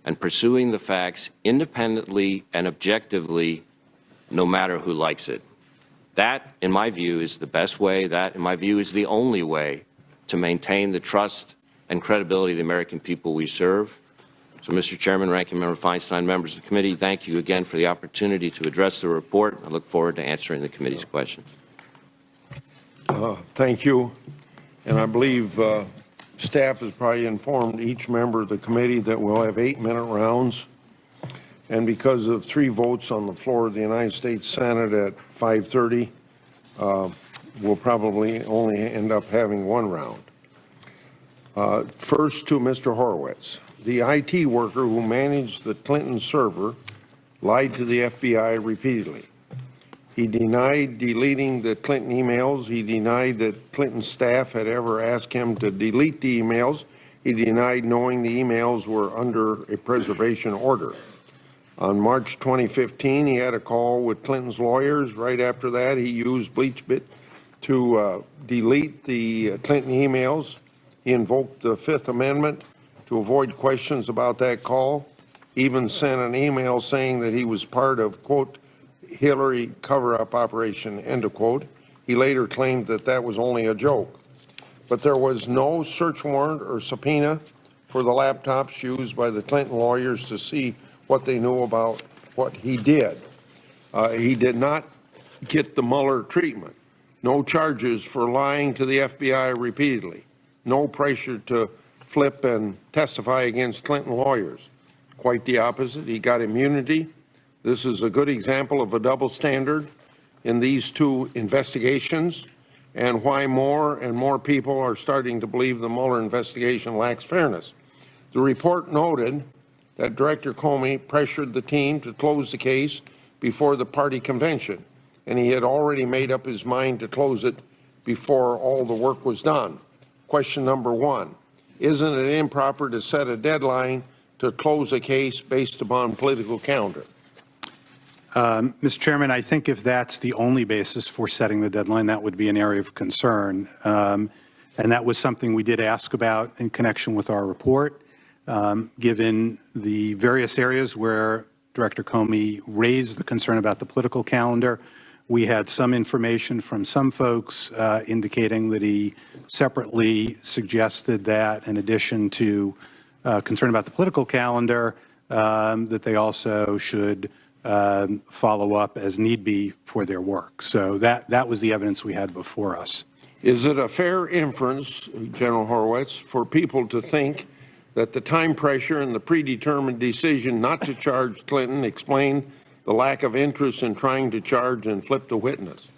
and pursuing the facts independently and objectively, no matter who likes it. That, in my view, is the best way. That, in my view, is the only way to maintain the trust and credibility of the American people we serve. So, Mr. Chairman, Ranking Member Feinstein, members of the committee, thank you again for the opportunity to address the report. I look forward to answering the committee's questions. Thank you. And I believe staff has probably informed each member of the committee that we'll have 8-minute rounds. And because of 3 votes on the floor of the United States Senate at 5:30, we'll probably only end up having 1 round. First to Mr. Horowitz. The IT worker who managed the Clinton server lied to the FBI repeatedly. He denied deleting the Clinton emails. He denied that Clinton staff had ever asked him to delete the emails. He denied knowing the emails were under a preservation order. On March 2015, he had a call with Clinton's lawyers. Right after that, he used BleachBit to delete the Clinton emails. He invoked the Fifth Amendment to avoid questions about that call. Even sent an email saying that he was part of, quote, Hillary cover-up operation, end of quote. He later claimed that that was only a joke. But there was no search warrant or subpoena for the laptops used by the Clinton lawyers to see what they knew about what he did. He did not get the Mueller treatment. No charges for lying to the FBI repeatedly. No pressure to flip and testify against Clinton lawyers. Quite the opposite. He got immunity. This is a good example of a double standard in these 2 investigations, and why more and more people are starting to believe the Mueller investigation lacks fairness. The report noted that Director Comey pressured the team to close the case before the party convention, and he had already made up his mind to close it before all the work was done. Question number 1, isn't it improper to set a deadline to close a case based upon political calendar? Mr. Chairman, I think if that's the only basis for setting the deadline, that would be an area of concern. And that was something we did ask about in connection with our report. Given the various areas where Director Comey raised the concern about the political calendar, we had some information from some folks indicating that he separately suggested that in addition to concern about the political calendar, that they also should follow up as need be for their work. So that was the evidence we had before us. Is it a fair inference, General Horowitz, for people to think that the time pressure and the predetermined decision not to charge Clinton explain the lack of interest in trying to charge and flip the witness?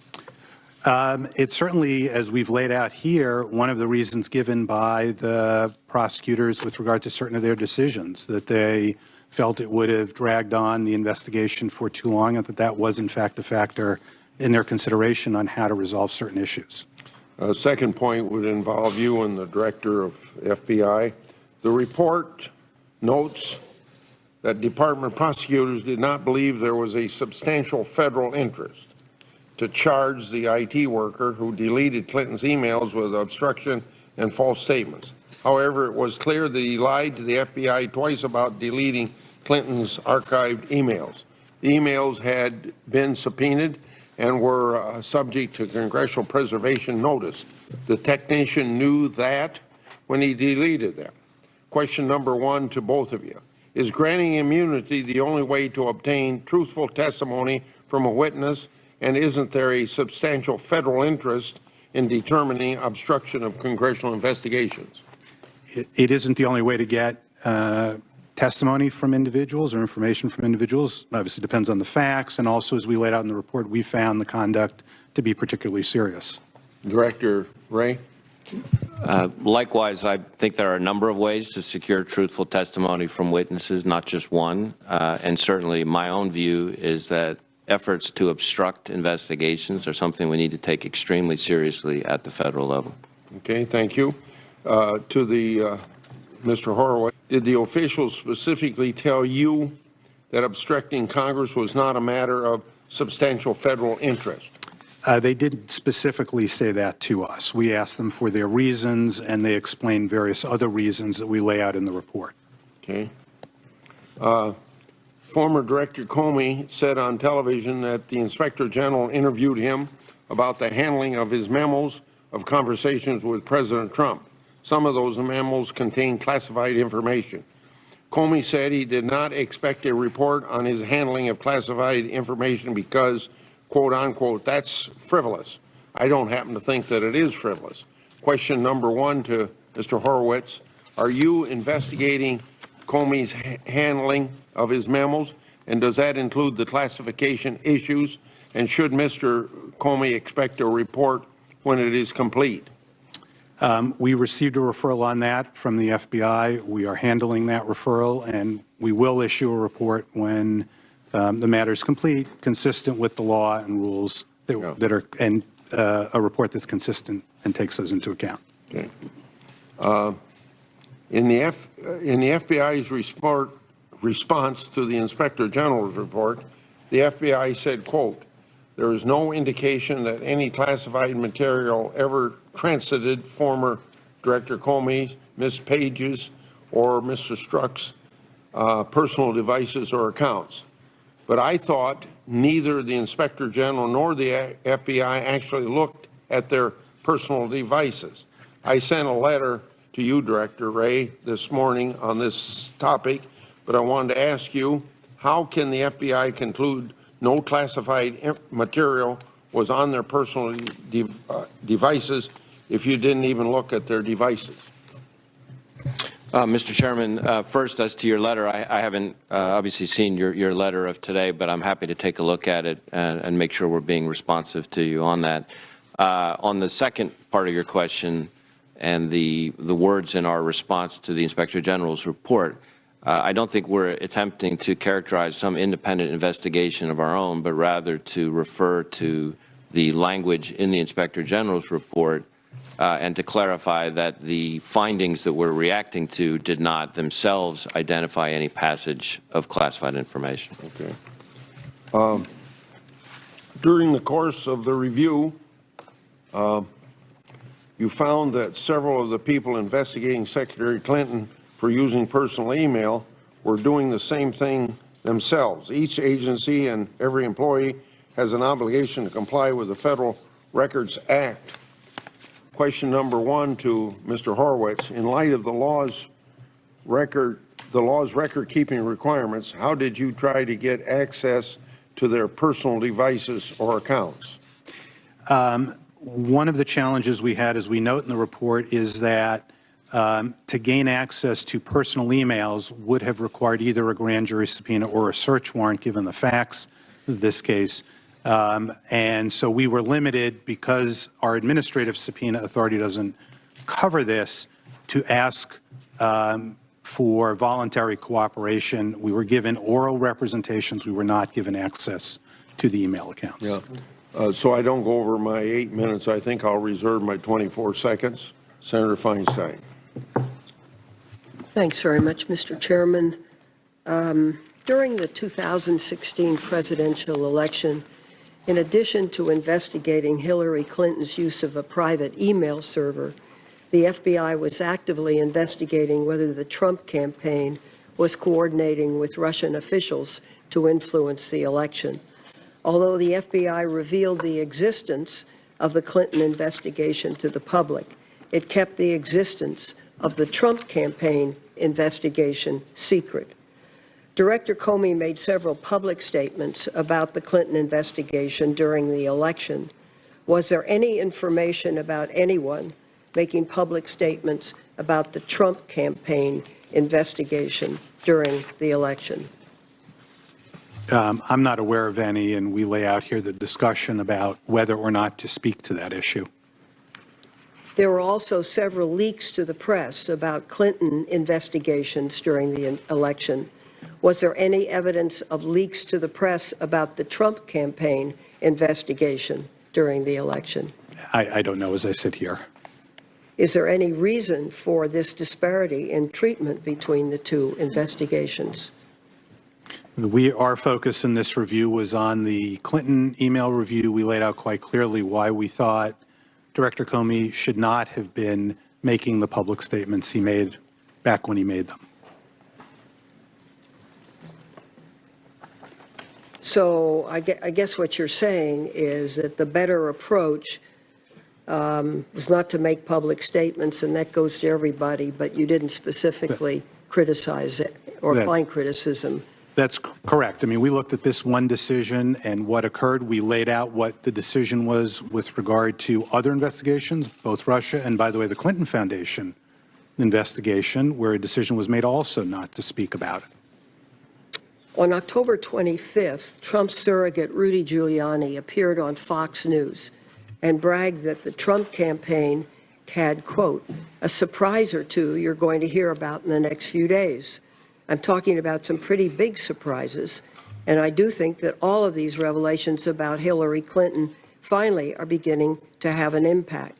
It's certainly, as we've laid out here, one of the reasons given by the prosecutors with regard to certain of their decisions, that they felt it would have dragged on the investigation for too long, and that was in fact a factor in their consideration on how to resolve certain issues. Second point would involve you and the director of FBI. The report notes that department prosecutors did not believe there was a substantial federal interest to charge the IT worker who deleted Clinton's emails with obstruction and false statements. However, it was clear that he lied to the FBI twice about deleting Clinton's archived emails. The emails had been subpoenaed and were subject to congressional preservation notice. The technician knew that when he deleted them. Question number one to both of you. Is granting immunity the only way to obtain truthful testimony from a witness, and isn't there a substantial federal interest in determining obstruction of congressional investigations? It isn't the only way to get testimony from individuals or information from individuals. Obviously depends on the facts, and also, as we laid out in the report, we found the conduct to be particularly serious. Director Wray? Likewise, I think there are a number of ways to secure truthful testimony from witnesses, not just one. And certainly my own view is that efforts to obstruct investigations are something we need to take extremely seriously at the federal level. Okay, thank you. To the Mr. Horowitz, did the officials specifically tell you that obstructing Congress was not a matter of substantial federal interest? They didn't specifically say that to us. We asked them for their reasons, and they explained various other reasons that we lay out in the report. Okay. Former Director Comey said on television that the Inspector General interviewed him about the handling of his memos of conversations with President Trump. Some of those memos contained classified information. Comey said he did not expect a report on his handling of classified information because, quote unquote, that's frivolous. I don't happen to think that it is frivolous. Question number one to Mr. Horowitz, are you investigating Comey's handling of his memos, and does that include the classification issues? And should Mr. Comey expect a report when it is complete? We received a referral on that from the FBI. We are handling that referral, and we will issue a report when the matter is complete, consistent with the law and rules that are, and a report that's consistent and takes those into account. Okay. In the FBI's response to the Inspector General's report, the FBI said, quote, there is no indication that any classified material ever transited former Director Comey, Ms. Page's, or Mr. Strzok's personal devices or accounts. But I thought neither the Inspector General nor the FBI actually looked at their personal devices. I sent a letter to you, Director Wray, this morning on this topic, but I wanted to ask you, how can the FBI conclude no classified material was on their personal devices if you didn't even look at their devices? Mr. Chairman, first, as to your letter, I haven't obviously seen your letter of today, but I'm happy to take a look at it and make sure we're being responsive to you on that. On the second part of your question and the words in our response to the Inspector General's report, I don't think we're attempting to characterize some independent investigation of our own, but rather to refer to the language in the Inspector General's report and to clarify that the findings that we're reacting to did not themselves identify any passage of classified information. Okay. During the course of the review, you found that several of the people investigating Secretary Clinton for using personal email were doing the same thing themselves. Each agency and every employee has an obligation to comply with the Federal Records Act. Question number one to Mr. Horowitz, in light of the law's record-keeping requirements, how did you try to get access to their personal devices or accounts? One of the challenges we had, as we note in the report, is that to gain access to personal emails would have required either a grand jury subpoena or a search warrant, given the facts of this case. And so we were limited, because our administrative subpoena authority doesn't cover this, to ask for voluntary cooperation. We were given oral representations. We were not given access to the email accounts. Yeah. So I don't go over my 8 minutes. I think I'll reserve my 24 seconds. Senator Feinstein. Thanks very much, Mr. Chairman. During the 2016 presidential election, in addition to investigating Hillary Clinton's use of a private email server, the FBI was actively investigating whether the Trump campaign was coordinating with Russian officials to influence the election. Although the FBI revealed the existence of the Clinton investigation to the public, it kept the existence of the Trump campaign investigation secret. Director Comey made several public statements about the Clinton investigation during the election. Was there any information about anyone making public statements about the Trump campaign investigation during the election? I'm not aware of any, and we lay out here the discussion about whether or not to speak to that issue. There were also several leaks to the press about Clinton investigations during the election. Was there any evidence of leaks to the press about the Trump campaign investigation during the election? I don't know as I sit here. Is there any reason for this disparity in treatment between the two investigations? Our focus in this review was on the Clinton email review. We laid out quite clearly why we thought Director Comey should not have been making the public statements he made back when he made them. So I guess what you're saying is that the better approach was not to make public statements, and that goes to everybody, but you didn't specifically criticize it or find criticism. That's correct. I mean, we looked at this one decision and what occurred. We laid out what the decision was with regard to other investigations, both Russia and, by the way, the Clinton Foundation investigation, where a decision was made also not to speak about it. On October 25th, Trump's surrogate Rudy Giuliani appeared on Fox News and bragged that the Trump campaign had, quote, a surprise or two you're going to hear about in the next few days. I'm talking about some pretty big surprises, and I do think that all of these revelations about Hillary Clinton finally are beginning to have an impact.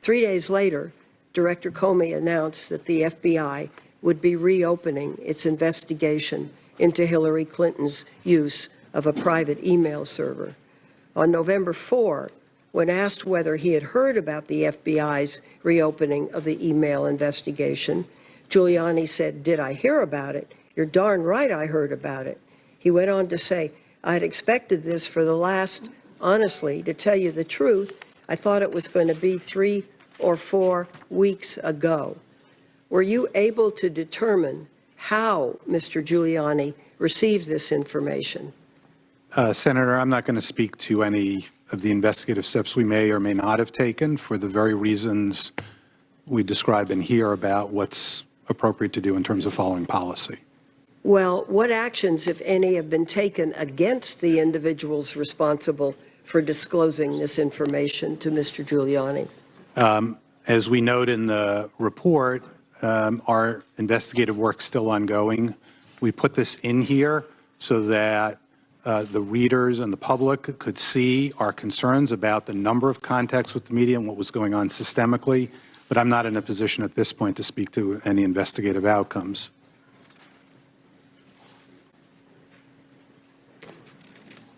3 days later, Director Comey announced that the FBI would be reopening its investigation into Hillary Clinton's use of a private email server. On November 4, when asked whether he had heard about the FBI's reopening of the email investigation, Giuliani said, "Did I hear about it? You're darn right I heard about it." He went on to say, "I'd expected this for the last, honestly, to tell you the truth, I thought it was going to be 3 or 4 weeks ago." Were you able to determine how Mr. Giuliani received this information? Senator, I'm not going to speak to any of the investigative steps we may or may not have taken for the very reasons we describe in here about what's appropriate to do in terms of following policy. Well, what actions, if any, have been taken against the individuals responsible for disclosing this information to Mr. Giuliani? As we note in the report, our investigative work is still ongoing. We put this in here so that the readers and the public could see our concerns about the number of contacts with the media and what was going on systemically, but I'm not in a position at this point to speak to any investigative outcomes.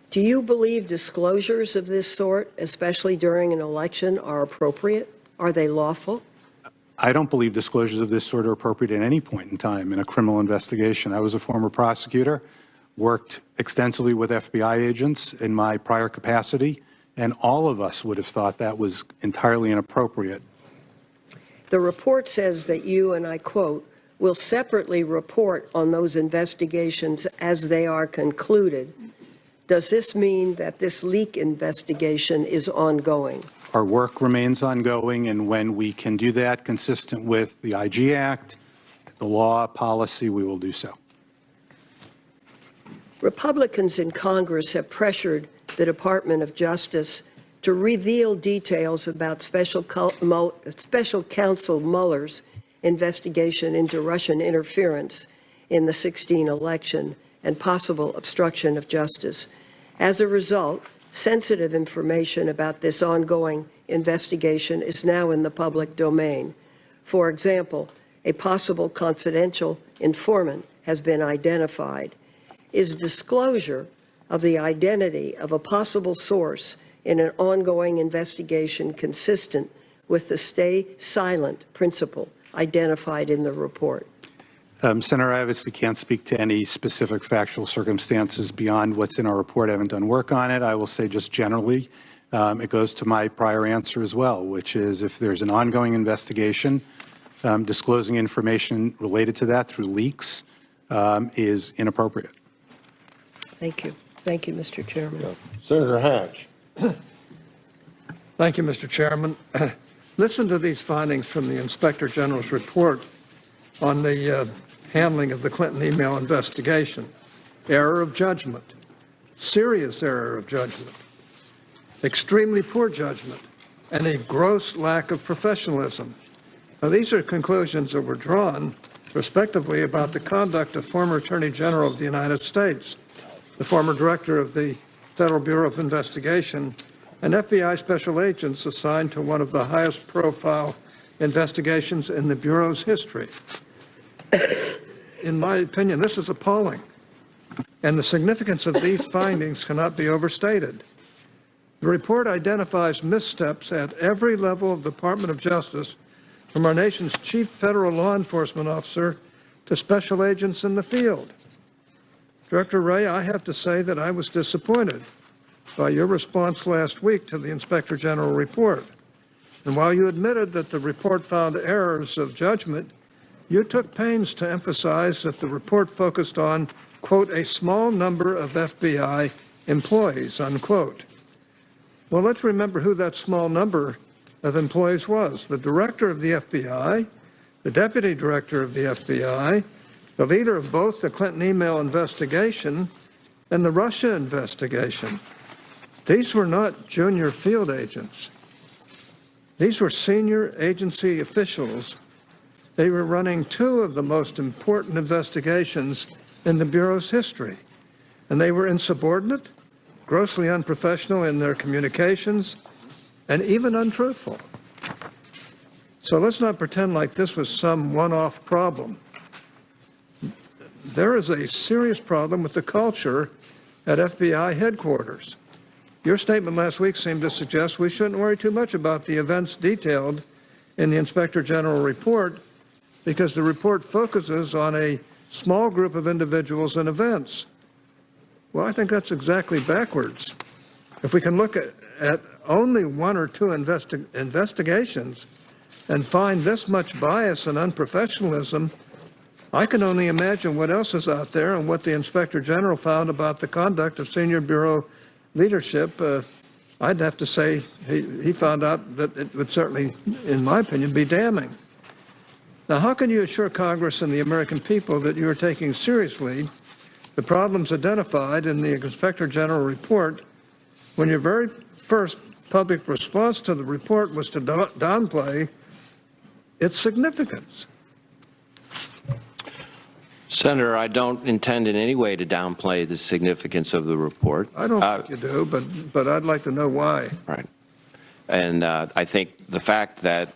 Do you believe disclosures of this sort, especially during an election, are appropriate? Are they lawful? I don't believe disclosures of this sort are appropriate at any point in time in a criminal investigation. I was a former prosecutor, worked extensively with FBI agents in my prior capacity, and all of us would have thought that was entirely inappropriate. The report says that you, and I quote, will separately report on those investigations as they are concluded. Does this mean that this leak investigation is ongoing? Our work remains ongoing, and when we can do that consistent with the IG Act, the law, policy, we will do so. Republicans in Congress have pressured the Department of Justice to reveal details about Special Counsel Mueller's investigation into Russian interference in the 2016 election and possible obstruction of justice. As a result, sensitive information about this ongoing investigation is now in the public domain. For example, a possible confidential informant has been identified. Is disclosure of the identity of a possible source in an ongoing investigation consistent with the stay silent principle identified in the report? Senator, I obviously can't speak to any specific factual circumstances beyond what's in our report. I haven't done work on it. I will say just generally, it goes to my prior answer as well, which is if there's an ongoing investigation, disclosing information related to that through leaks is inappropriate. Thank you. Thank you, Mr. Chairman. Senator Hatch. Thank you, Mr. Chairman. Listen to these findings from the Inspector General's report on the handling of the Clinton email investigation. Error of judgment, serious error of judgment, extremely poor judgment, and a gross lack of professionalism. Now, these are conclusions that were drawn, respectively, about the conduct of former Attorney General of the United States, the former director of the Federal Bureau of Investigation, and FBI special agents assigned to one of the highest profile investigations in the Bureau's history. In my opinion, this is appalling, and the significance of these findings cannot be overstated. The report identifies missteps at every level of the Department of Justice, from our nation's chief federal law enforcement officer to special agents in the field. Director Wray, I have to say that I was disappointed by your response last week to the Inspector General report. And while you admitted that the report found errors of judgment, you took pains to emphasize that the report focused on, quote, a small number of FBI employees, unquote. Well, let's remember who that small number of employees was. The director of the FBI, the deputy director of the FBI, the leader of both the Clinton email investigation and the Russia investigation. These were not junior field agents. These were senior agency officials. They were running two of the most important investigations in the Bureau's history, and they were insubordinate, grossly unprofessional in their communications, and even untruthful. So let's not pretend like this was some one-off problem. There is a serious problem with the culture at FBI headquarters. Your statement last week seemed to suggest we shouldn't worry too much about the events detailed in the Inspector General report because the report focuses on a small group of individuals and events. Well, I think that's exactly backwards. If we can look at only one or two investigations and find this much bias and unprofessionalism, I can only imagine what else is out there and what the Inspector General found about the conduct of senior Bureau leadership. I'd have to say he found out that it would certainly, in my opinion, be damning. Now, how can you assure Congress and the American people that you are taking seriously the problems identified in the Inspector General report when your very first public response to the report was to downplay its significance? Senator, I don't intend in any way to downplay the significance of the report. I don't think you do, but I'd like to know why. Right. And I think the fact that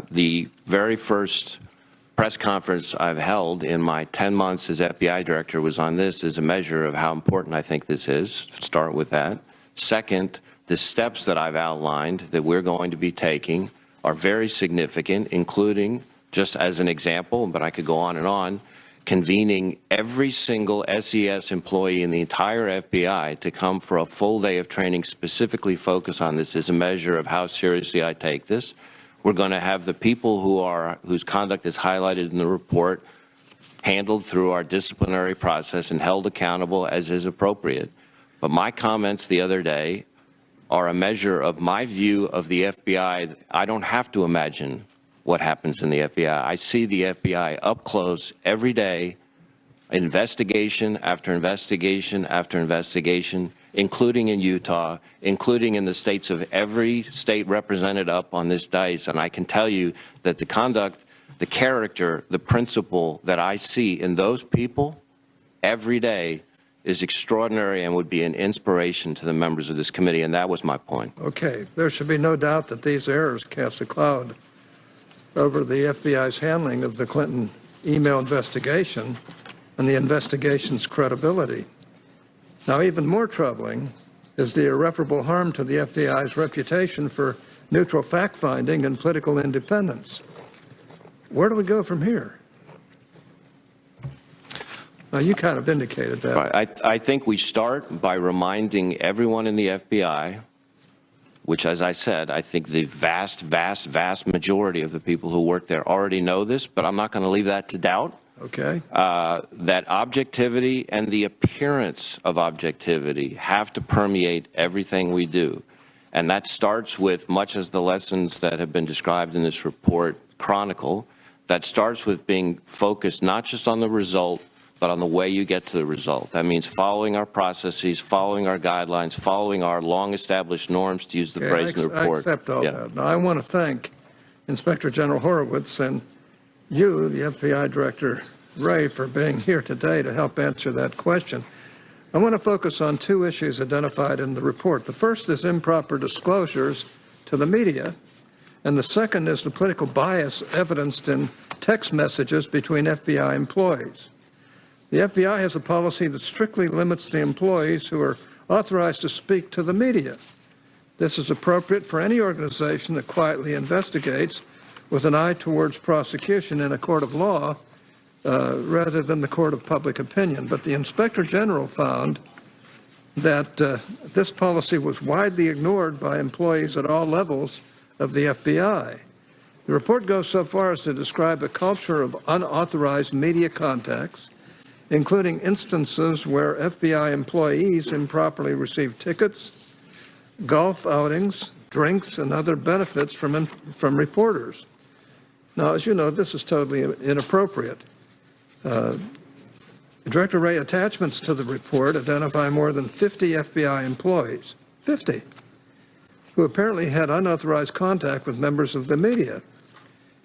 the very first press conference I've held in my 10 months as FBI director was on this is a measure of how important I think this is. Start with that. Second, the steps that I've outlined that we're going to be taking are very significant, including, just as an example, but I could go on, convening every single SES employee in the entire FBI to come for a full day of training specifically focused on this is a measure of how seriously I take this. We're going to have the people whose conduct is highlighted in the report handled through our disciplinary process and held accountable as is appropriate. But my comments the other day are a measure of my view of the FBI. I don't have to imagine what happens in the FBI. I see the FBI up close every day, investigation after investigation after investigation, including in Utah, including in the states of every state represented up on this dais. And I can tell you that the conduct the character, the principle that I see in those people every day is extraordinary and would be an inspiration to the members of this committee, and that was my point. Okay, there should be no doubt that these errors cast a cloud over the FBI's handling of the Clinton email investigation and the investigation's credibility. Now, even more troubling is the irreparable harm to the FBI's reputation for neutral fact-finding and political independence. Where do we go from here? Now, you kind of indicated that. Right. I think we start by reminding everyone in the FBI, which, as I said, I think the vast, vast, vast majority of the people who work there already know this, but I'm not going to leave that to doubt. Okay. That objectivity and the appearance of objectivity have to permeate everything we do. And that starts with, much as the lessons that have been described in this report chronicle, that starts with being focused not just on the result, but on the way you get to the result. That means following our processes, following our guidelines, following our long-established norms, to use the phrase in the report. I accept all that. Now, I want to thank Inspector General Horowitz and you, the FBI Director Wray, for being here today to help answer that question. I want to focus on two issues identified in the report. The first is improper disclosures to the media, and the second is the political bias evidenced in text messages between FBI employees. The FBI has a policy that strictly limits the employees who are authorized to speak to the media. This is appropriate for any organization that quietly investigates with an eye towards prosecution in a court of law rather than the court of public opinion. But the Inspector General found that this policy was widely ignored by employees at all levels of the FBI. The report goes so far as to describe a culture of unauthorized media contacts, including instances where FBI employees improperly received tickets, golf outings, drinks, and other benefits from reporters. Now, as you know, this is totally inappropriate. Director Wray, attachments to the report identify more than 50 FBI employees, 50, who apparently had unauthorized contact with members of the media.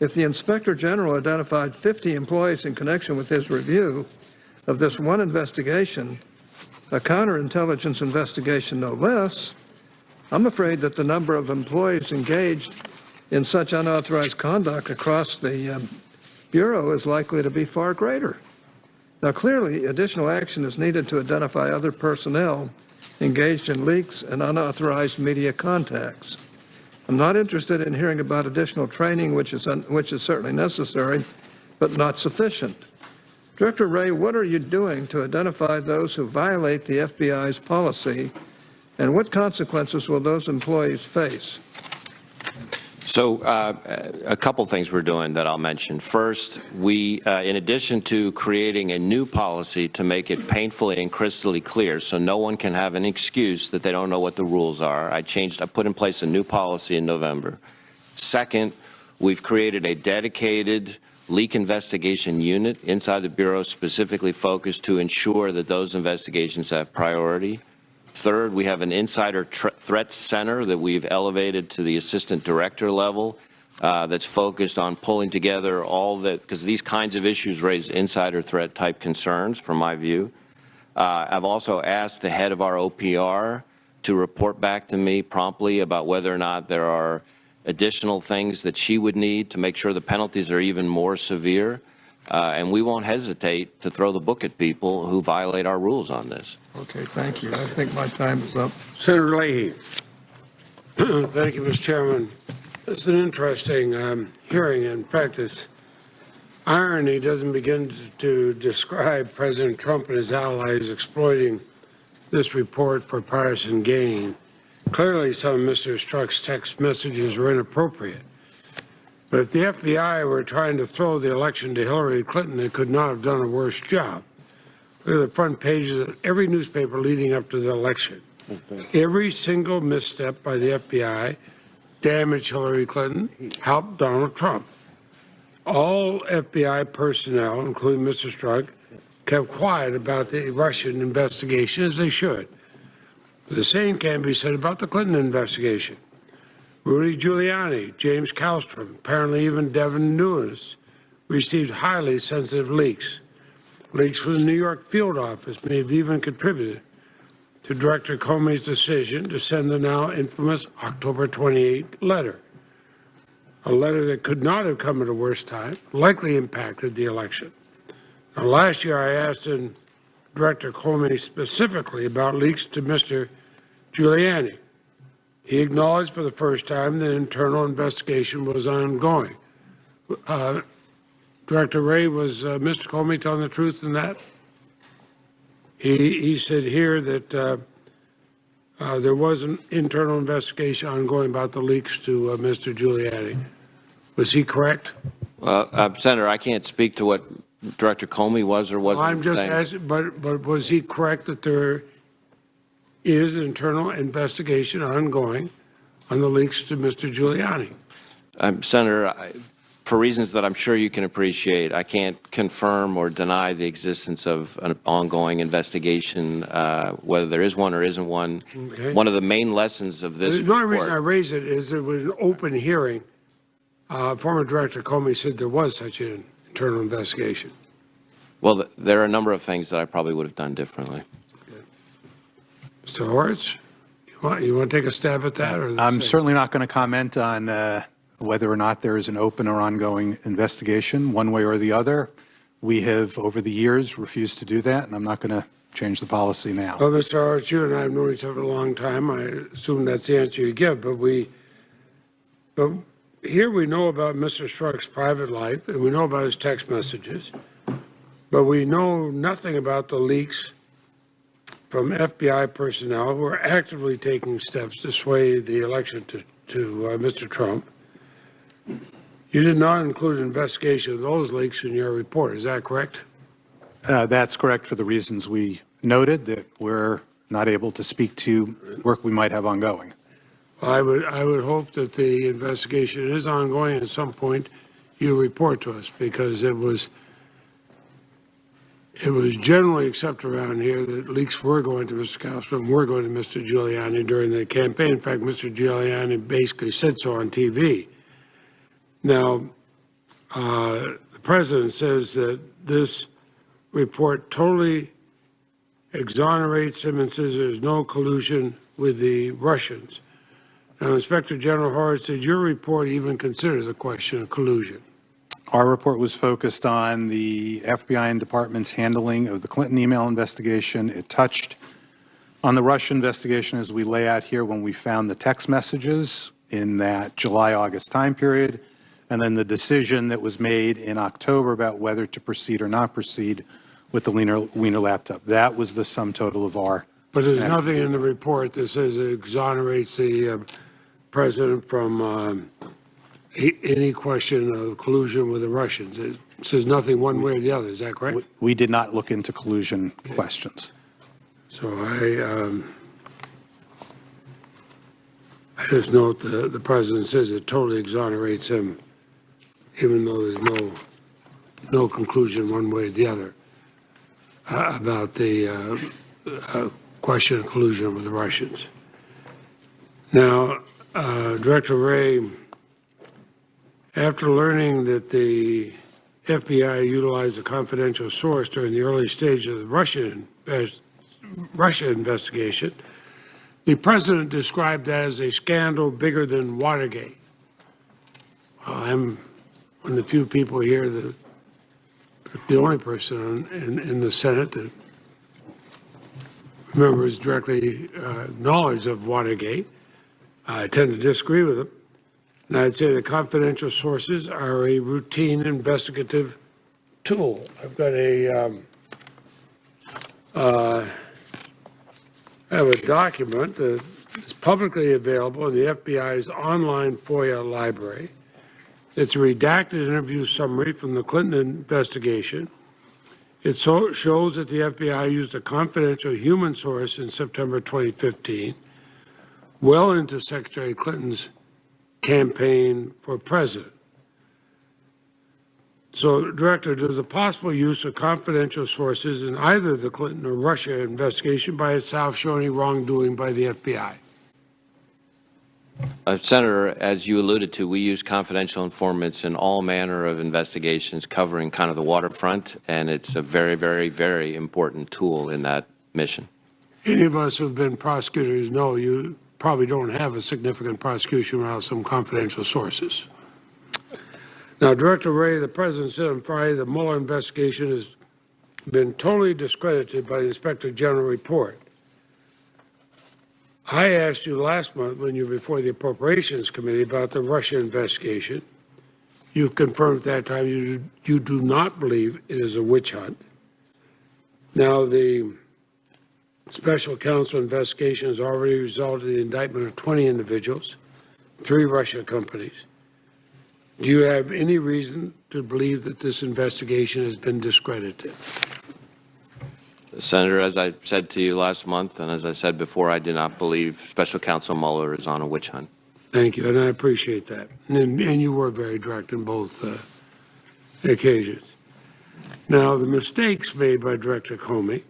If the Inspector General identified 50 employees in connection with his review of this one investigation, a counterintelligence investigation no less, I'm afraid that the number of employees engaged in such unauthorized conduct across the Bureau is likely to be far greater. Now, clearly, additional action is needed to identify other personnel engaged in leaks and unauthorized media contacts. I'm not interested in hearing about additional training, which is certainly necessary, but not sufficient. Director Wray, what are you doing to identify those who violate the FBI's policy, and what consequences will those employees face? So a couple things we're doing that I'll mention. First, we, in addition to creating a new policy to make it painfully and crystally clear so no one can have an excuse that they don't know what the rules are, I put in place a new policy in November. Second, we've created a dedicated leak investigation unit inside the Bureau specifically focused to ensure that those investigations have priority. Third, we have an insider threat center that we've elevated to the assistant director level that's focused on pulling together all that, because these kinds of issues raise insider threat type concerns from my view. I've also asked the head of our OPR to report back to me promptly about whether or not there are additional things that she would need to make sure the penalties are even more severe. And we won't hesitate to throw the book at people who violate our rules on this. Okay, thank you. I think my time is up. Senator Leahy. Thank you, Mr. Chairman. It's an interesting hearing in practice. Irony doesn't begin to describe President Trump and his allies exploiting this report for partisan gain. Clearly, some of Mr. Strzok's text messages were inappropriate. But if the FBI were trying to throw the election to Hillary Clinton, they could not have done a worse job. Look at the front pages of every newspaper leading up to the election. Every single misstep by the FBI damaged Hillary Clinton, helped Donald Trump. All FBI personnel, including Mr. Strzok, kept quiet about the Russian investigation, as they should. The same can be said about the Clinton investigation. Rudy Giuliani, James Kallstrom, apparently even Devin Nunes, received highly sensitive leaks. Leaks from the New York field office may have even contributed to Director Comey's decision to send the now infamous October 28 letter, a letter that could not have come at a worse time, likely impacted the election. Now, last year I asked Director Comey specifically about leaks to Mr. Giuliani. He acknowledged for the first time that internal investigation was ongoing. Director Wray, was Mr. Comey telling the truth in that? He said here that there was an internal investigation ongoing about the leaks to Mr. Giuliani. Was he correct? Senator, I can't speak to what Director Comey was or wasn't I'm just saying. asking, but was he correct that there is an internal investigation ongoing on the leaks to Mr. Giuliani? Senator, for reasons that I'm sure you can appreciate, I can't confirm or deny the existence of an ongoing investigation, whether there is one or isn't one. Okay. One of the main lessons of this The only reason I report, raise it is there was an open hearing. Former Director Comey said there was such an internal investigation. well, there are a number of things that I probably would have done differently. Mr. Horwitz, you want to take a stab at that? Or I'm certainly not going to comment on whether or not there is an open or ongoing investigation, one way or the other. We have, over the years, refused to do that, and I'm not going to change the policy now. Well, Mr. Horwitz, you and I have known each other a long time. I assume that's the answer you give, but here we know about Mr. Strzok's private life, and we know about his text messages, but we know nothing about the leaks from FBI personnel who are actively taking steps to sway the election to Mr. Trump. You did not include an investigation of those leaks in your report, is that correct? That's correct for the reasons we noted, that we're not able to speak to work we might have ongoing. I would hope that the investigation is ongoing. At some point, you report to us, because it was generally accepted around here that leaks were going to Mr. Kaufman, were going to Mr. Giuliani during the campaign. In fact, Mr. Giuliani basically said so on TV. Now, the president says that this report totally exonerates him and says there's no collusion with the Russians. Now, Inspector General Horwitz, did your report even consider the question of collusion? Our report was focused on the FBI and department's handling of the Clinton email investigation. It touched on the Russia investigation, as we lay out here, when we found the text messages in that July-August time period, and then the decision that was made in October about whether to proceed or not proceed with the Wiener laptop. That was the sum total of our. But there's nothing in the report that says it exonerates the president from any question of collusion with the Russians. It says nothing one way or the other. Is that correct? We did not look into collusion questions. So I just note the president says it totally exonerates him, even though there's no conclusion one way or the other about the question of collusion with the Russians. Now, Director Wray, after learning that the FBI utilized a confidential source during the early stage of the Russia investigation, the president described that as a scandal bigger than Watergate. I'm one of the few people here, the only person in the Senate that remembers directly knowledge of Watergate. I tend to disagree with him. And I'd say the confidential sources are a routine investigative tool. I've got I have a document that is publicly available in the FBI's online FOIA library. It's a redacted interview summary from the Clinton investigation. It shows that the FBI used a confidential human source in September 2015, well into Secretary Clinton's campaign for president. So, Director, does the possible use of confidential sources in either the Clinton or Russia investigation by itself show any wrongdoing by the FBI? Senator, as you alluded to, we use confidential informants in all manner of investigations covering kind of the waterfront, and it's a very, very, very important tool in that mission. Any of us who've been prosecutors know you probably don't have a significant prosecution without some confidential sources. Now, Director Wray, the President said on Friday the Mueller investigation has been totally discredited by the Inspector General report. I asked you last month when you were before the Appropriations Committee about the Russia investigation. You confirmed at that time you do not believe it is a witch hunt. Now, the Special Counsel investigation has already resulted in the indictment of 20 individuals, 3 Russia companies. Do you have any reason to believe that this investigation has been discredited? Senator, as I said to you last month, and as I said before, I do not believe Special Counsel Mueller is on a witch hunt. Thank you, and I appreciate that. And you were very direct in both occasions. Now, the mistakes made by Director Comey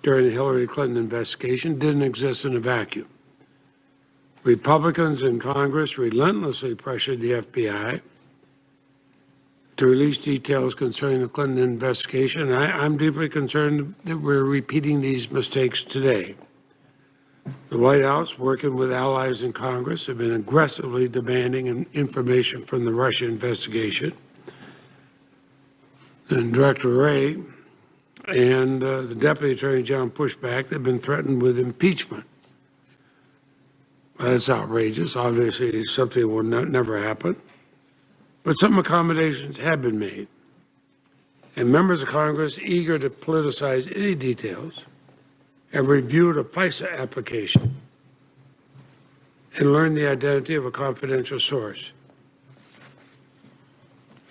during the Hillary Clinton investigation didn't exist in a vacuum. Republicans in Congress relentlessly pressured the FBI to release details concerning the Clinton investigation. I'm deeply concerned that we're repeating these mistakes today. The White House, working with allies in Congress, have been aggressively demanding information from the Russia investigation. And Director Wray and the Deputy Attorney General pushed back. They've been threatened with impeachment. That's outrageous. Obviously, it's something that will never happen. But some accommodations have been made. And members of Congress, eager to politicize any details, have reviewed a FISA application and learned the identity of a confidential source.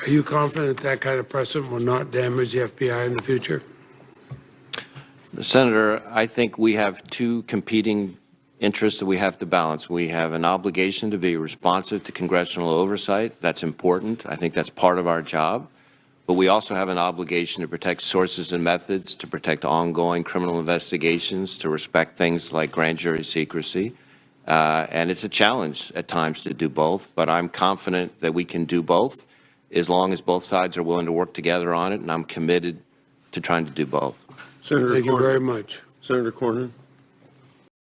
Are you confident that kind of precedent will not damage the FBI in the future? Senator, I think we have 2 competing interests that we have to balance. We have an obligation to be responsive to congressional oversight. That's important. I think that's part of our job. But we also have an obligation to protect sources and methods, to protect ongoing criminal investigations, to respect things like grand jury secrecy. And it's a challenge at times to do both, but I'm confident that we can do both as long as both sides are willing to work together on it, and I'm committed to trying to do both. Thank you very much. Senator Cornyn.